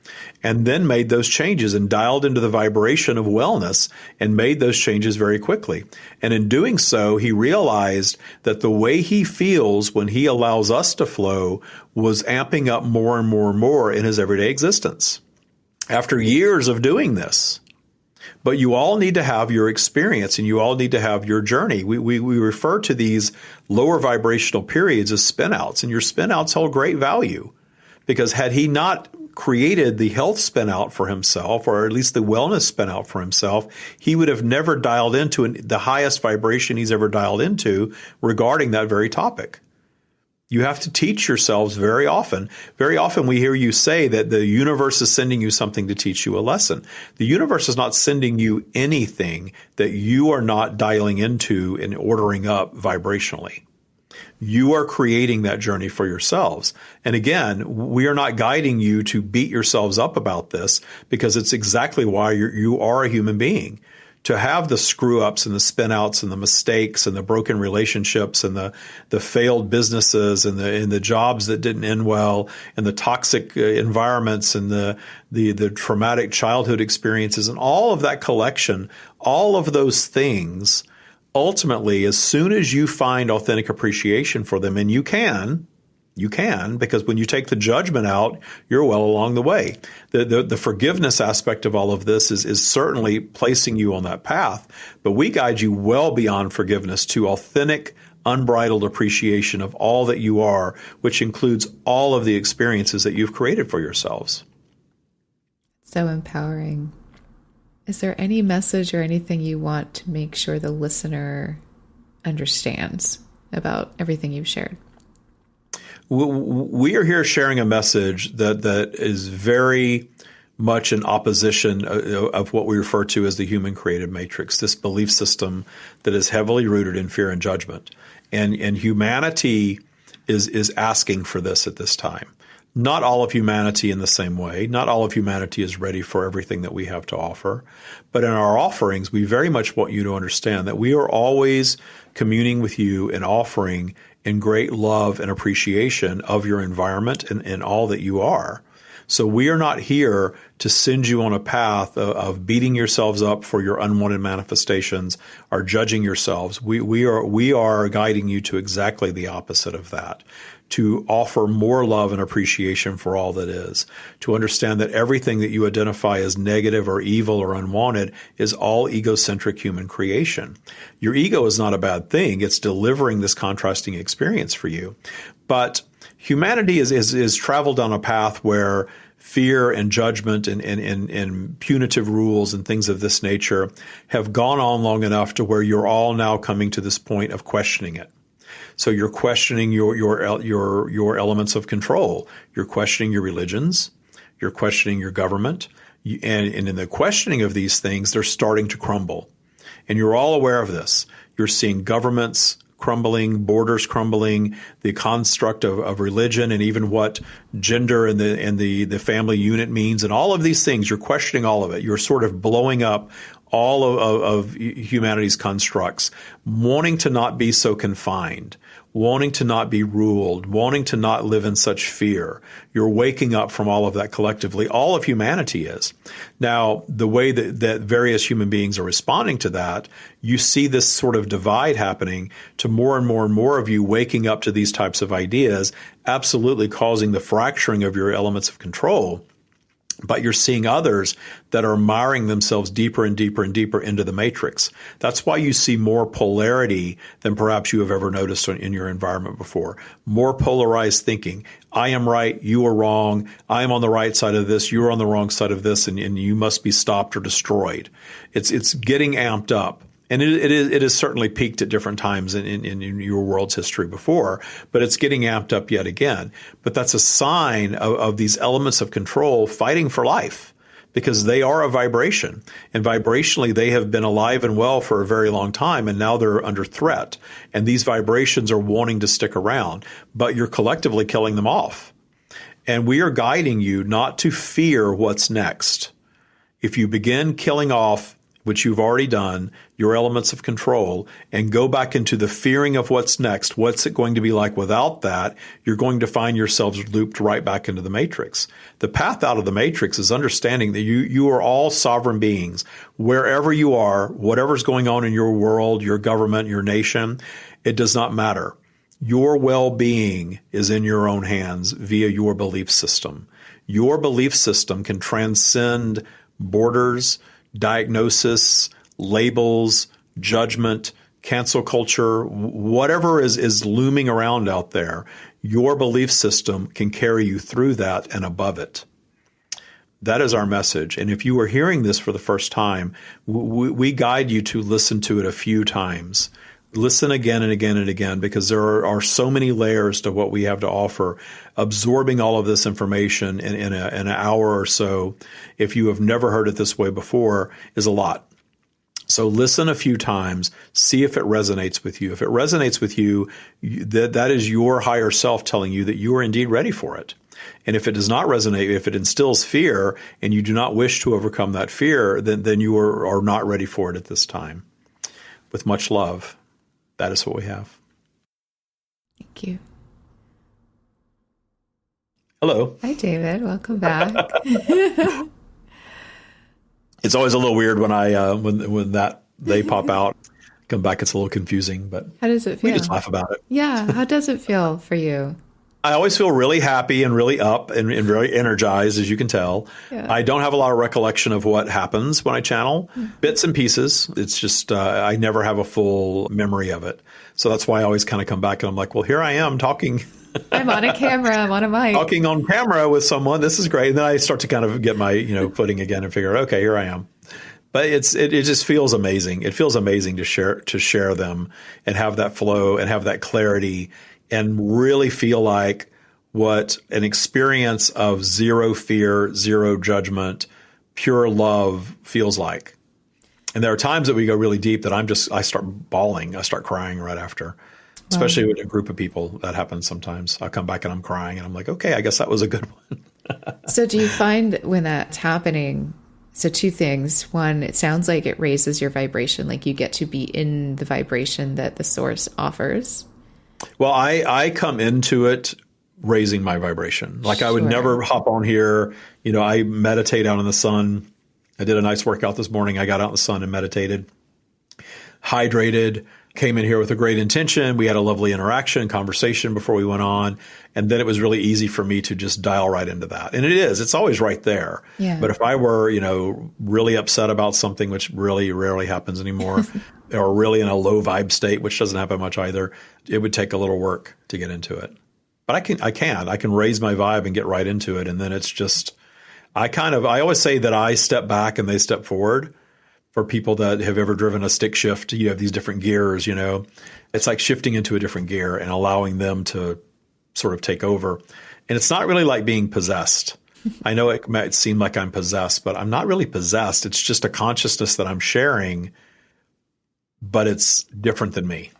and then made those changes and dialed into the vibration of wellness and made those changes very quickly. And in doing so, he realized that the way he feels when he allows us to flow was amping up more and more and more in his everyday existence after years of doing this. But you all need to have your experience, and you all need to have your journey. We refer to these lower vibrational periods as spinouts, and your spinouts hold great value, because had he not created the health spinout for himself, or at least the wellness spinout for himself, he would have never dialed into the highest vibration he's ever dialed into regarding that very topic. You have to teach yourselves very often. Very often we hear you say that the universe is sending you something to teach you a lesson. The universe is not sending you anything that you are not dialing into and ordering up vibrationally. You are creating that journey for yourselves. And again, we are not guiding you to beat yourselves up about this, because it's exactly why you are a human being. To have the screw ups and the spin outs and the mistakes and the broken relationships and the failed businesses and the jobs that didn't end well and the toxic environments and the traumatic childhood experiences and all of that collection, all of those things, ultimately, as soon as you find authentic appreciation for them, and you can, because when you take the judgment out, you're well along the way. The forgiveness aspect of all of this is certainly placing you on that path, but we guide you well beyond forgiveness to authentic, unbridled appreciation of all that you are, which includes all of the experiences that you've created for yourselves. So empowering. Is there any message or anything you want to make sure the listener understands about everything you've shared? We are here sharing a message that is very much in opposition of what we refer to as the human created matrix, this belief system that is heavily rooted in fear and judgment. And humanity is asking for this at this time. Not all of humanity in the same way. Not all of humanity is ready for everything that we have to offer. But in our offerings, we very much want you to understand that we are always communing with you and offering in great love and appreciation of your environment and all that you are. So we are not here to send you on a path of beating yourselves up for your unwanted manifestations or judging yourselves. We are guiding you to exactly the opposite of that, to offer more love and appreciation for all that is, to understand that everything that you identify as negative or evil or unwanted is all egocentric human creation. Your ego is not a bad thing. It's delivering this contrasting experience for you. But humanity is traveled down a path where fear and judgment and punitive rules and things of this nature have gone on long enough to where you're all now coming to this point of questioning it. So you're questioning your elements of control. You're questioning your religions. You're questioning your government. And in the questioning of these things, they're starting to crumble. And you're all aware of this. You're seeing governments crumbling, borders crumbling, the construct of religion, and even what gender and the family unit means, and all of these things. You're questioning all of it. You're sort of blowing up all of humanity's constructs, wanting to not be so confined, wanting to not be ruled, wanting to not live in such fear. You're waking up from all of that collectively. All of humanity is. Now, the way that various human beings are responding to that, you see this sort of divide happening to more and more and more of you waking up to these types of ideas, absolutely causing the fracturing of your elements of control. But you're seeing others that are miring themselves deeper and deeper and deeper into the matrix. That's why you see more polarity than perhaps you have ever noticed in your environment before. More polarized thinking. I am right, you are wrong. I am on the right side of this, you're on the wrong side of this, and you must be stopped or destroyed. It's getting amped up. And it is certainly peaked at different times in your world's history before, but it's getting amped up yet again. But that's a sign of these elements of control fighting for life, because they are a vibration. And vibrationally, they have been alive and well for a very long time, and now they're under threat. And these vibrations are wanting to stick around, but you're collectively killing them off. And we are guiding you not to fear what's next. If you begin killing off, which you've already done, your elements of control, and go back into the fearing of what's next, what's it going to be like without that, you're going to find yourselves looped right back into the matrix. The path out of the matrix is understanding that you are all sovereign beings. Wherever you are, whatever's going on in your world, your government, your nation, it does not matter. Your well-being is in your own hands via your belief system. Your belief system can transcend borders, diagnosis, labels, judgment, cancel culture, whatever is looming around out there. Your belief system can carry you through that and above it. That is our message. And if you are hearing this for the first time, we guide you to listen to it a few times. Listen again and again and again, because there are so many layers to what we have to offer. Absorbing all of this information in an hour or so, if you have never heard it this way before, is a lot. So listen a few times, see if it resonates with you. If it resonates with you, that is your higher self telling you that you are indeed ready for it. And if it does not resonate, if it instills fear and you do not wish to overcome that fear, then you are not ready for it at this time. With much love. That is what we have. Thank you. Hello. Hi, David. Welcome back. It's always a little weird when when they pop out. Come back, it's a little confusing, but how does it feel? We just laugh about it. Yeah. How does it feel for you? I always feel really happy and really up and very energized, as you can tell. Yeah. I don't have a lot of recollection of what happens when I channel. Bits and pieces. It's just I never have a full memory of it. So that's why I always kind of come back and I'm like, well, here I am talking. I'm on a camera. I'm on a mic. Talking on camera with someone. This is great. And then I start to kind of get my footing again and figure, okay, here I am. But it just feels amazing. It feels amazing to share them and have that flow and have that clarity and really feel like what an experience of zero fear, zero judgment, pure love feels like. And there are times that we go really deep that I start bawling. I start crying right after, especially with a group of people. That happens sometimes. I come back and I'm crying and I'm like, okay, I guess that was a good one. So do you find when that's happening, so two things. One, it sounds like it raises your vibration, like you get to be in the vibration that the source offers. Well, I come into it raising my vibration. Like I would never hop on here. You know, I meditate out in the sun. I did a nice workout this morning. I got out in the sun and meditated, hydrated, came in here with a great intention. We had a lovely interaction, conversation before we went on. And then it was really easy for me to just dial right into that. And it's always right there. Yeah. But if I were, really upset about something, which really rarely happens anymore, or really in a low vibe state, which doesn't happen much either, it would take a little work to get into it. But I can raise my vibe and get right into it. And then it's just, I always say that I step back and they step forward. For people that have ever driven a stick shift, you have these different gears, it's like shifting into a different gear and allowing them to sort of take over. And it's not really like being possessed. I know it might seem like I'm possessed, but I'm not really possessed. It's just a consciousness that I'm sharing, but it's different than me.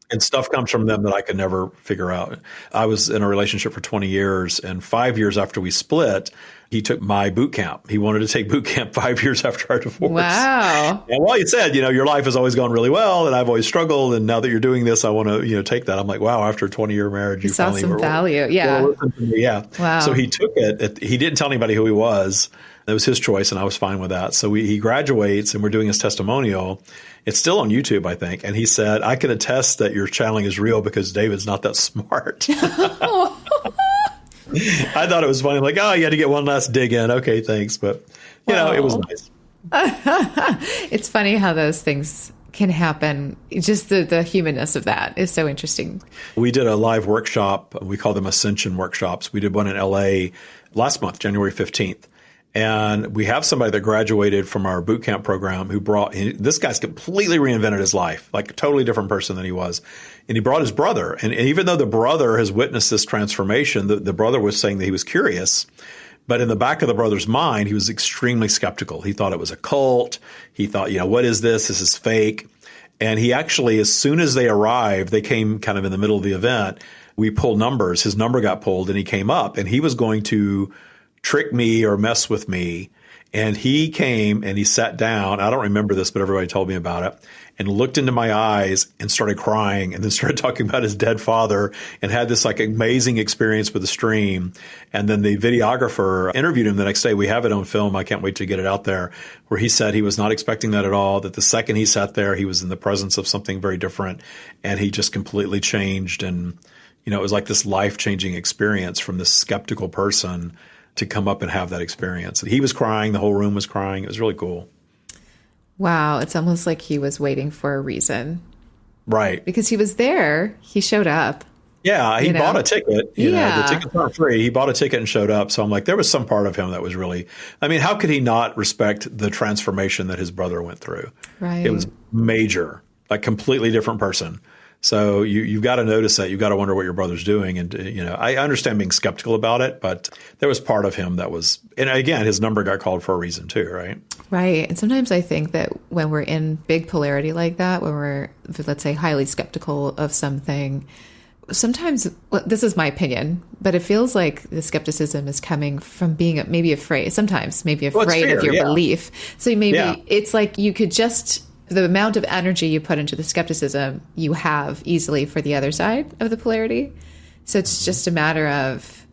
And stuff comes from them that I could never figure out. I was in a relationship for 20 years, and 5 years after we split, he took my boot camp. He wanted to take boot camp 5 years after our divorce. Wow. And while he said, your life has always gone really well, and I've always struggled, and now that you're doing this, I want to, take that. I'm like, wow, after a 20-year marriage, you saw finally some value. Yeah. Yeah. Wow. So he took it. He didn't tell anybody who he was. It was his choice, and I was fine with that. So he graduates, and we're doing his testimonial. It's still on YouTube, I think. And he said, I can attest that your channeling is real because David's not that smart. I thought it was funny. Like, you had to get one last dig in. Okay, thanks. But, it was nice. It's funny how those things can happen. Just the humanness of that is so interesting. We did a live workshop. We call them Ascension workshops. We did one in LA last month, January 15th. And we have somebody that graduated from our boot camp program who this guy's completely reinvented his life, like a totally different person than he was. And he brought his brother. And even though the brother has witnessed this transformation, the brother was saying that he was curious. But in the back of the brother's mind, he was extremely skeptical. He thought it was a cult. He thought, what is this? This is fake. And he actually, as soon as they arrived, they came kind of in the middle of the event. We pulled numbers. His number got pulled and he came up and he was going to trick me or mess with me. And he came and he sat down. I don't remember this, but everybody told me about it, and looked into my eyes and started crying and then started talking about his dead father and had this like amazing experience with the stream. And then the videographer interviewed him the next day. We have it on film. I can't wait to get it out there, where he said he was not expecting that at all, that the second he sat there, he was in the presence of something very different and he just completely changed. And, it was like this life-changing experience from this skeptical person to come up and have that experience. He was crying. The whole room was crying. It was really cool. Wow. It's almost like he was waiting for a reason. Right. Because he was there. He showed up. Yeah. He bought a ticket. The tickets aren't free. He bought a ticket and showed up. So I'm like, there was some part of him that was really, how could he not respect the transformation that his brother went through? Right. It was major, like completely different person. So you've got to notice that. You've got to wonder what your brother's doing. And, I understand being skeptical about it, but there was part of him that was, and again, his number got called for a reason too, right? Right. And sometimes I think that when we're in big polarity like that, when we're, let's say, highly skeptical of something, sometimes, this is my opinion, but it feels like the skepticism is coming from being maybe afraid, sometimes maybe afraid of your belief. So maybe it's like you could just, the amount of energy you put into the skepticism, you have easily for the other side of the polarity. So it's just a matter of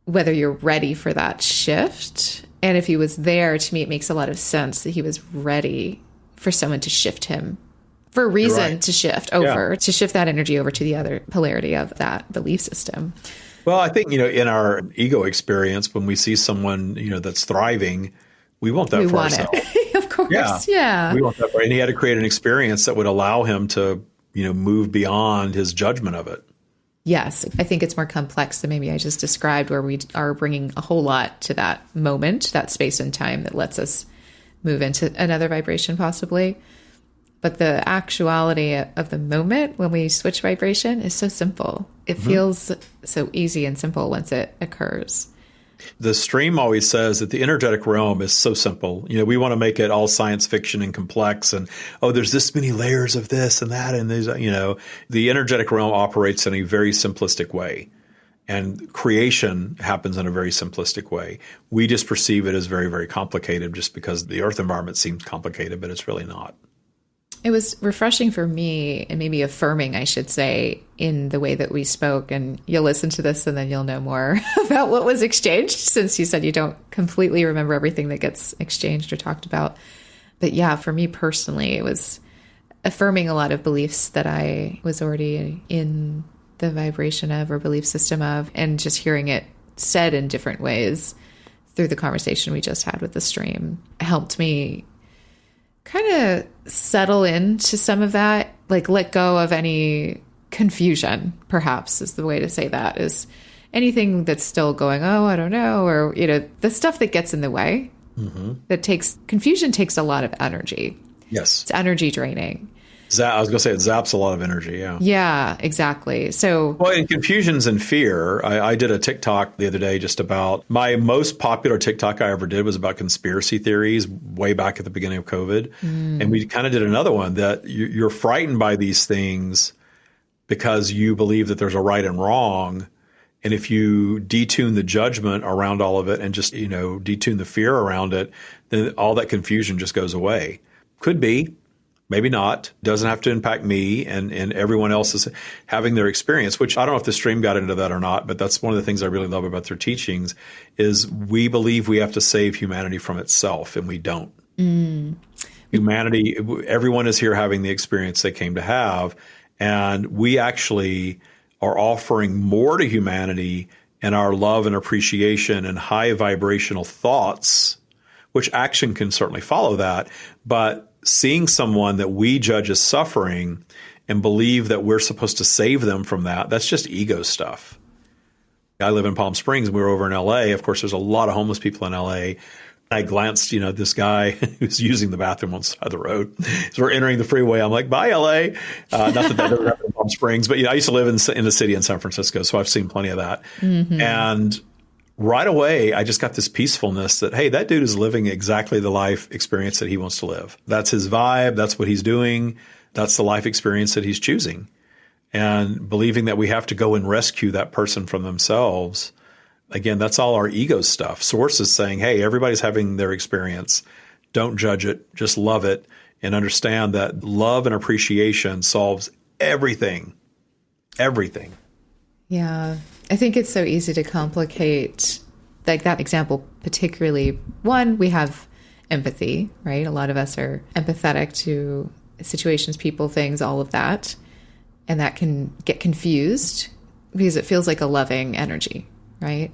whether you're ready for that shift. And if he was there, to me, it makes a lot of sense that he was ready for someone to shift him, for a reason to shift over, to shift that energy over to the other polarity of that belief system. Well, I think, in our ego experience, when we see someone, that's thriving, we want that for ourselves. Of course, yeah. We want that for, and he had to create an experience that would allow him to, move beyond his judgment of it. Yes, I think it's more complex than maybe I just described, where we are bringing a whole lot to that moment, that space and time that lets us move into another vibration possibly. But the actuality of the moment when we switch vibration is so simple. It feels so easy and simple once it occurs. The stream always says that the energetic realm is so simple. We want to make it all science fiction and complex and, there's this many layers of this and that. And there's, the energetic realm operates in a very simplistic way. And creation happens in a very simplistic way. We just perceive it as very, very complicated just because the earth environment seems complicated, but it's really not. It was refreshing for me, and maybe affirming, I should say, in the way that we spoke. And you'll listen to this and then you'll know more about what was exchanged, since you said you don't completely remember everything that gets exchanged or talked about. But yeah, for me personally, it was affirming a lot of beliefs that I was already in the vibration of or belief system of, and just hearing it said in different ways through the conversation we just had with the stream helped me kind of settle into some of that, like let go of any confusion, perhaps is the way to say that, is anything that's still going, I don't know, or, the stuff that gets in the way, confusion takes a lot of energy. Yes. It's energy draining. I was going to say it zaps a lot of energy. Yeah. Yeah, exactly. So, in confusions and fear, I did a TikTok the other day just about my most popular TikTok I ever did was about conspiracy theories way back at the beginning of COVID. And we kind of did another one that you're frightened by these things because you believe that there's a right and wrong. And if you detune the judgment around all of it and just, detune the fear around it, then all that confusion just goes away. Could be. Maybe not. Doesn't have to impact me, and everyone else is having their experience, which I don't know if the stream got into that or not, but that's one of the things I really love about their teachings is we believe we have to save humanity from itself, and we don't. Humanity, everyone is here having the experience they came to have, and we actually are offering more to humanity in our love and appreciation and high vibrational thoughts, which action can certainly follow that, but seeing someone that we judge as suffering and believe that we're supposed to save them from that, that's just ego stuff. I live in Palm Springs and we were over in LA. Of course, there's a lot of homeless people in LA. I glanced, this guy who's using the bathroom on the side of the road. So we're entering the freeway. I'm like, bye, LA. Not that that ever happened in Palm Springs, but I used to live in the city in San Francisco, so I've seen plenty of that. And right away, I just got this peacefulness that, hey, that dude is living exactly the life experience that he wants to live. That's his vibe. That's what he's doing. That's the life experience that he's choosing. And believing that we have to go and rescue that person from themselves, again, that's all our ego stuff. Source is saying, hey, everybody's having their experience. Don't judge it. Just love it and understand that love and appreciation solves everything. Everything. Yeah. I think it's so easy to complicate, like that example particularly. One, we have empathy, right? A lot of us are empathetic to situations, people, things, all of that. And that can get confused because it feels like a loving energy, right?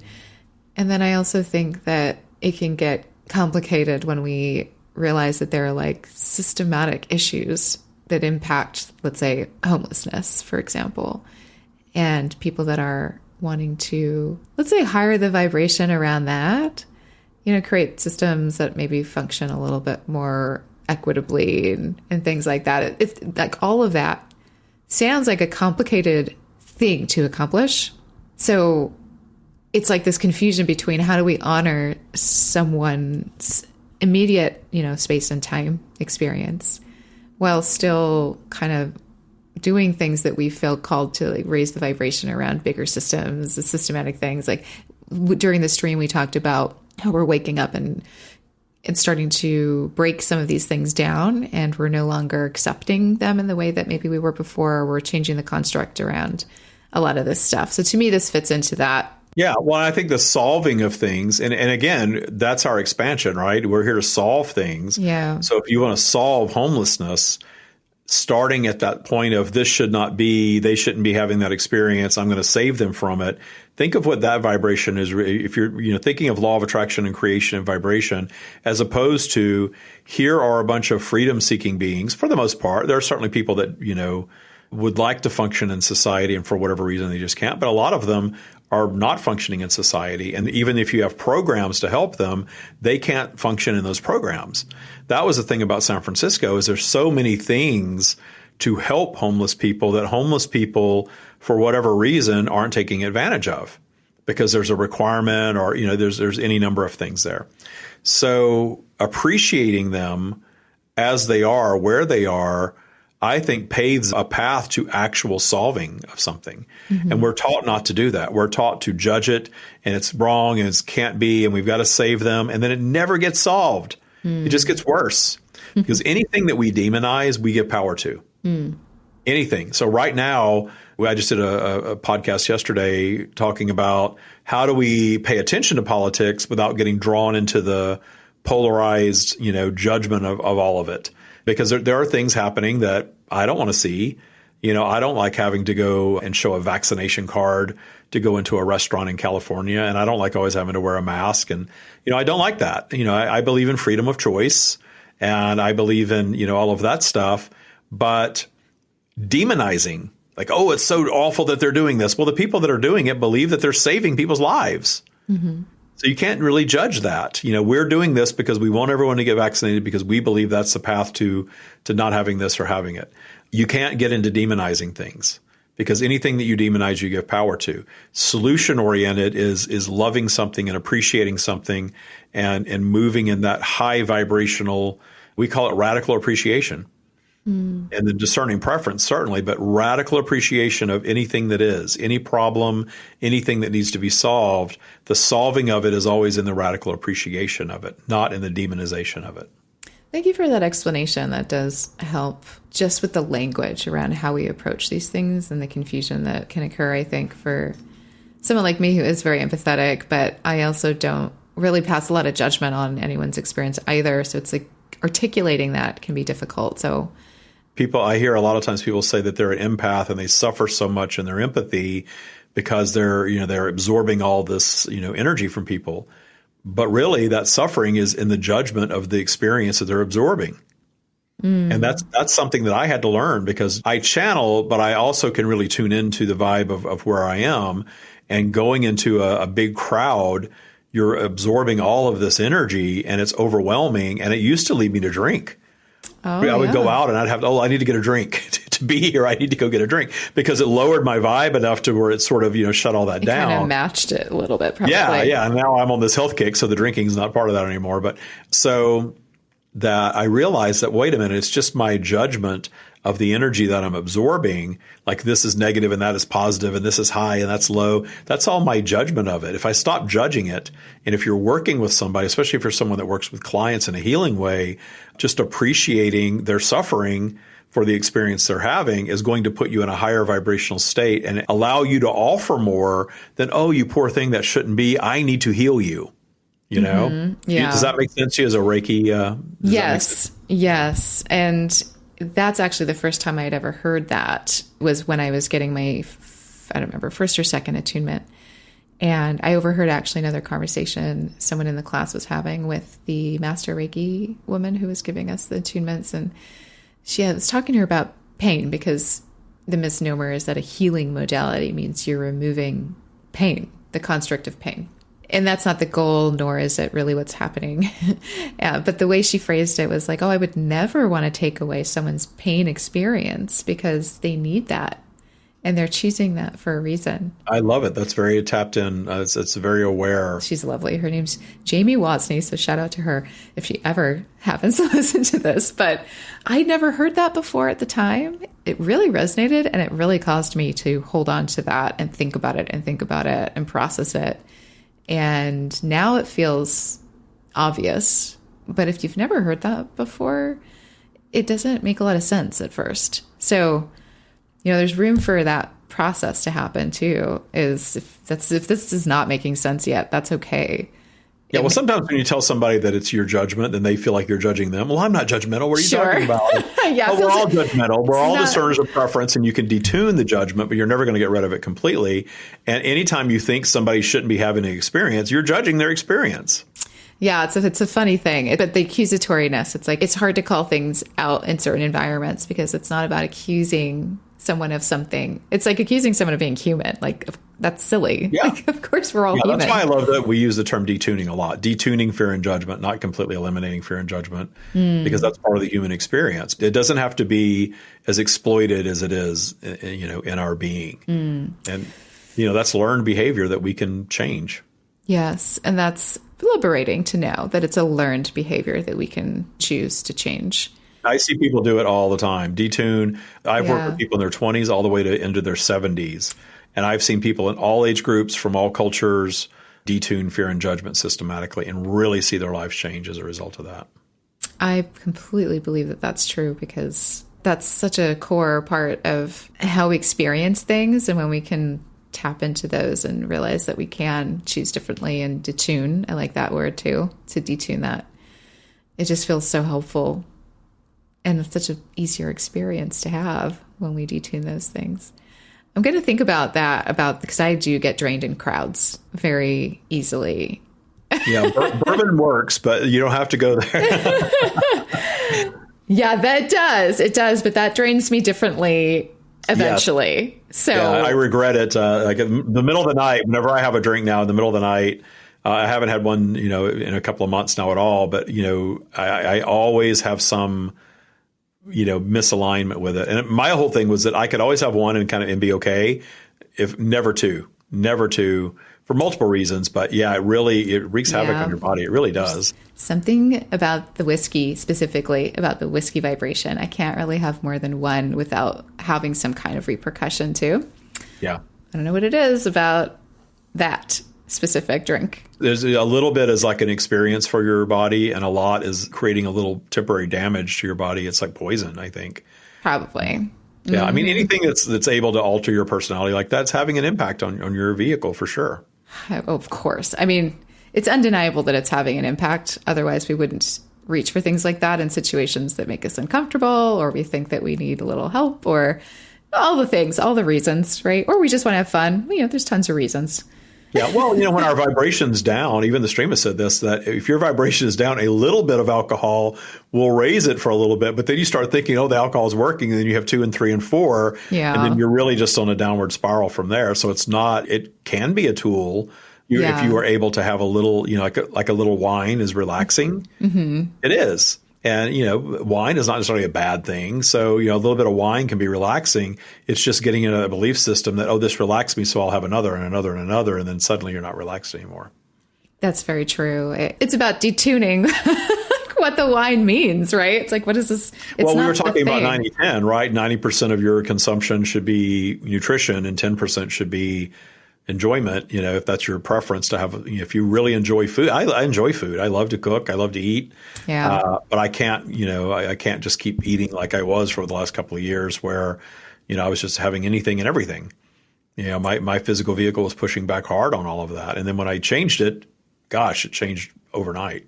And then I also think that it can get complicated when we realize that there are like systematic issues that impact, let's say, homelessness, for example, and people that are wanting to, let's say, higher the vibration around that, create systems that maybe function a little bit more equitably and things like that. It's like all of that sounds like a complicated thing to accomplish. So it's like this confusion between how do we honor someone's immediate, space and time experience while still kind of doing things that we feel called to like raise the vibration around bigger systems, the systematic things. Like during the stream, we talked about how we're waking up and starting to break some of these things down, and we're no longer accepting them in the way that maybe we were before, or we're changing the construct around a lot of this stuff. So to me, this fits into that. Yeah, well, I think the solving of things, and again, that's our expansion, right? We're here to solve things. Yeah. So if you want to solve homelessness, starting at that point of this should not be, they shouldn't be having that experience, I'm going to save them from it. Think of what that vibration is. If you're thinking of law of attraction and creation and vibration, as opposed to here are a bunch of freedom seeking beings. For the most part, there are certainly people that, would like to function in society and for whatever reason they just can't. But a lot of them are not functioning in society. And even if you have programs to help them, they can't function in those programs. That was the thing about San Francisco, is there's so many things to help homeless people that homeless people, for whatever reason, aren't taking advantage of because there's a requirement or, there's any number of things there. So appreciating them as they are, where they are, I think paves a path to actual solving of something. Mm-hmm. And we're taught not to do that. We're taught to judge it, and it's wrong, and it can't be, and we've got to save them. And then it never gets solved. It just gets worse because anything that we demonize, we give power to. Anything. So right now, I just did a podcast yesterday talking about how do we pay attention to politics without getting drawn into the polarized, judgment of all of it. Because there are things happening that I don't want to see. I don't like having to go and show a vaccination card to go into a restaurant in California. And I don't like always having to wear a mask. And, I don't like that. I believe in freedom of choice, and I believe in, all of that stuff. But demonizing, like, oh, it's so awful that they're doing this. Well, the people that are doing it believe that they're saving people's lives. Mm-hmm. So you can't really judge that. We're doing this because we want everyone to get vaccinated because we believe that's the path to not having this or having it. You can't get into demonizing things because anything that you demonize, you give power to. Solution-oriented is loving something and appreciating something and moving in that high vibrational, we call it radical appreciation. And the discerning preference, certainly, but radical appreciation of anything that is, any problem, anything that needs to be solved, the solving of it is always in the radical appreciation of it, not in the demonization of it. Thank you for that explanation. That does help just with the language around how we approach these things and the confusion that can occur, I think, for someone like me who is very empathetic, but I also don't really pass a lot of judgment on anyone's experience either. So it's like articulating that can be difficult. So I hear a lot of times people say that they're an empath and they suffer so much in their empathy because they're absorbing all this, energy from people. But really that suffering is in the judgment of the experience that they're absorbing. And that's something that I had to learn because I channel, but I also can really tune into the vibe of where I am. And going into a big crowd, you're absorbing all of this energy and it's overwhelming. And it used to lead me to drink. I would go out and I'd have, I need to get a drink to be here. I need to go get a drink because it lowered my vibe enough to where it sort of, shut all that down. Kind of matched it a little bit, probably. Yeah. And now I'm on this health kick, so the drinking is not part of that anymore. But so that I realized that, wait a minute, it's just my judgment of the energy that I'm absorbing. Like this is negative and that is positive and this is high and that's low. That's all my judgment of it. If I stop judging it, and if you're working with somebody, especially if you're someone that works with clients in a healing way, just appreciating their suffering for the experience they're having is going to put you in a higher vibrational state and allow you to offer more than, oh, you poor thing, that shouldn't be. I need to heal you. Yeah. Does that make sense to you as a Reiki? Yes. And that's actually the first time I had ever heard that was when I was getting my, I don't remember, first or second attunement. And I overheard actually another conversation someone in the class was having with the master Reiki woman who was giving us the attunements. And she was talking to her about pain because the misnomer is that a healing modality means you're removing pain, the construct of pain. And that's not the goal, nor is it really what's happening. But the way she phrased it was like, oh, I would never want to take away someone's pain experience because they need that. And they're choosing that for a reason. I love it. That's very tapped in. It's very aware. She's lovely. Her name's Jamie Watney, so shout out to her if she ever happens to listen to this. But I'd never heard that before at the time. It really resonated, and it really caused me to hold on to that and think about it and process it. And now it feels obvious. But if you've never heard that before, it doesn't make a lot of sense at first. So, there's room for that process to happen too. If this is not making sense yet, that's okay. Yeah, well, sometimes when you tell somebody that it's your judgment, then they feel like you're judging them. Well, I'm not judgmental. What are you talking about? We're all judgmental. We're all discerners of preference, and you can detune the judgment, but you're never going to get rid of it completely. And anytime you think somebody shouldn't be having an experience, you're judging their experience. Yeah, it's a funny thing. But the accusatoriness, it's like it's hard to call things out in certain environments because it's not about accusing someone of something. It's like accusing someone of being human. Like, that's silly. Yeah. Like, of course we're all human. That's why I love that we use the term detuning a lot. Detuning fear and judgment, not completely eliminating fear and judgment, because that's part of the human experience. It doesn't have to be as exploited as it is, in our being. And, that's learned behavior that we can change. Yes. And that's liberating to know that it's a learned behavior that we can choose to change. I see people do it all the time. Detune. I've worked with people in their 20s all the way to into their 70s. And I've seen people in all age groups from all cultures detune fear and judgment systematically and really see their lives change as a result of that. I completely believe that that's true, because that's such a core part of how we experience things. And when we can tap into those and realize that we can choose differently and detune, I like that word too, to detune that. It just feels so helpful. And it's such an easier experience to have when we detune those things. I'm going to think about that, because I do get drained in crowds very easily. Yeah, bourbon works, but you don't have to go there. Yeah, that does. It does, but that drains me differently eventually. Yes. So yeah, I regret it. Like in the middle of the night, whenever I have a drink now in the middle of the night, I haven't had one, in a couple of months now at all, but, I always have some misalignment with it. And my whole thing was that I could always have one and be okay, if never two, for multiple reasons. But yeah, it wreaks havoc on your body. It really does. Something about the whiskey, specifically about the whiskey vibration. I can't really have more than one without having some kind of repercussion too. Yeah. I don't know what it is about that specific drink. There's a little bit as like an experience for your body, and a lot is creating a little temporary damage to your body. It's like poison, I think. Probably. Yeah. Mm-hmm. I mean, anything that's able to alter your personality like that's having an impact on your vehicle for sure. Of course. I mean, it's undeniable that it's having an impact. Otherwise, we wouldn't reach for things like that in situations that make us uncomfortable, or we think that we need a little help, or all the things, all the reasons, right? Or we just want to have fun. There's tons of reasons. Yeah, well, when our vibration's down, even the stream has said this, that if your vibration is down, a little bit of alcohol will raise it for a little bit, but then you start thinking, the alcohol is working, and then you have 2 and 3 and 4, and then you're really just on a downward spiral from there. So it can be a tool if you are able to have a little, like a little wine is relaxing. Mm-hmm. It is. And, wine is not necessarily a bad thing. So, a little bit of wine can be relaxing. It's just getting in a belief system that, this relaxed me, so I'll have another and another and another. And then suddenly you're not relaxed anymore. That's very true. It's about detuning what the wine means, right? It's like, what is this? Well, we were talking about 90-10, right? 90% of your consumption should be nutrition and 10% should be enjoyment, if that's your preference to have, if you really enjoy food. I enjoy food. I love to cook. I love to eat. Yeah. But I can't, I can't just keep eating like I was for the last couple of years where, I was just having anything and everything. My physical vehicle was pushing back hard on all of that. And then when I changed it, it changed overnight.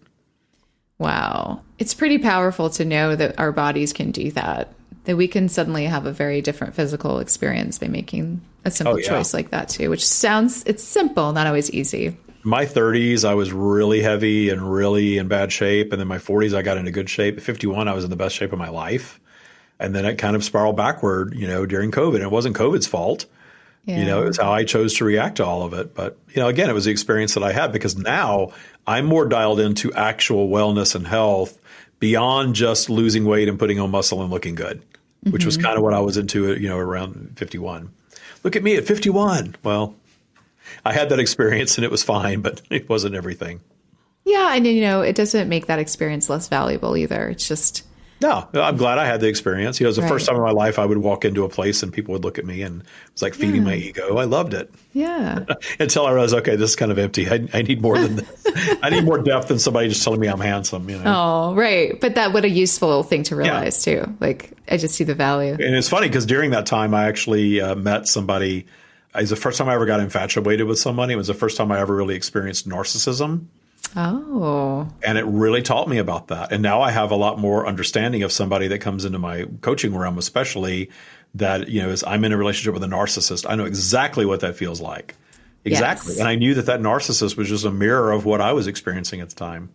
Wow. It's pretty powerful to know that our bodies can do that we can suddenly have a very different physical experience by making a simple choice like that too, which it's simple, not always easy. My 30s, I was really heavy and really in bad shape. And then my 40s, I got into good shape. At 51, I was in the best shape of my life. And then it kind of spiraled backward, during COVID. And it wasn't COVID's fault. Yeah. It was how I chose to react to all of it. But, again, it was the experience that I had, because now I'm more dialed into actual wellness and health beyond just losing weight and putting on muscle and looking good, which was kind of what I was into, around 51. Look at me at 51. Well, I had that experience and it was fine, but it wasn't everything. Yeah. And, it doesn't make that experience less valuable either. It's just. No, I'm glad I had the experience. It was the first time in my life I would walk into a place and people would look at me and it was like feeding my ego. I loved it. Yeah. Until I realized, okay, this is kind of empty. I need more than this. I need more depth than somebody just telling me I'm handsome. Oh, right. But what a useful thing to realize too. Like, I just see the value. And it's funny because during that time I actually met somebody. It was the first time I ever got infatuated with somebody. It was the first time I ever really experienced narcissism. Oh. And it really taught me about that. And now I have a lot more understanding of somebody that comes into my coaching realm, especially that, is I'm in a relationship with a narcissist. I know exactly what that feels like. Exactly. Yes. And I knew that narcissist was just a mirror of what I was experiencing at the time.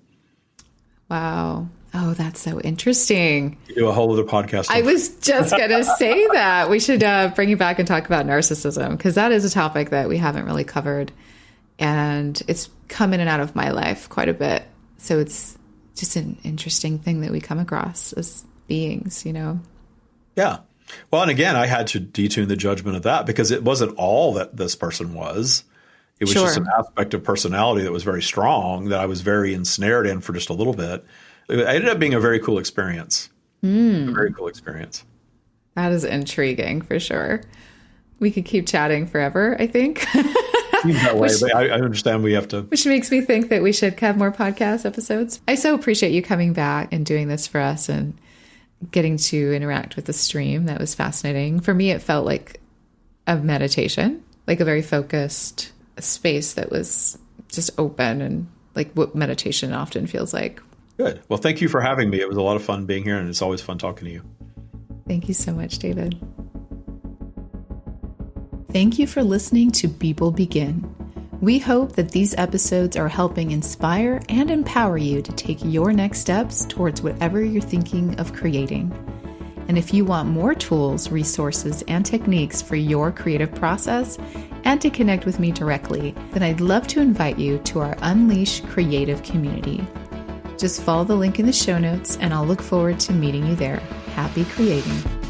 Wow. Oh, that's so interesting. You do a whole other podcast. I was just going to say that. We should bring you back and talk about narcissism, because that is a topic that we haven't really covered. And it's come in and out of my life quite a bit. So it's just an interesting thing that we come across as beings, you know? Yeah. Well, and again, I had to detune the judgment of that because it wasn't all that this person was. It was just an aspect of personality that was very strong that I was very ensnared in for just a little bit. It ended up being a very cool experience. A very cool experience. That is intriguing for sure. We could keep chatting forever, I think. That way, but I understand we have to. Which makes me think that we should have more podcast episodes. I so appreciate you coming back and doing this for us and getting to interact with the stream. That was fascinating. For me, it felt like a meditation, like a very focused space that was just open and like what meditation often feels like. Good. Well, thank you for having me. It was a lot of fun being here, and it's always fun talking to you. Thank you so much, David. Thank you for listening to People Begin. We hope that these episodes are helping inspire and empower you to take your next steps towards whatever you're thinking of creating. And if you want more tools, resources, and techniques for your creative process and to connect with me directly, then I'd love to invite you to our Unleash Creative community. Just follow the link in the show notes, and I'll look forward to meeting you there. Happy creating.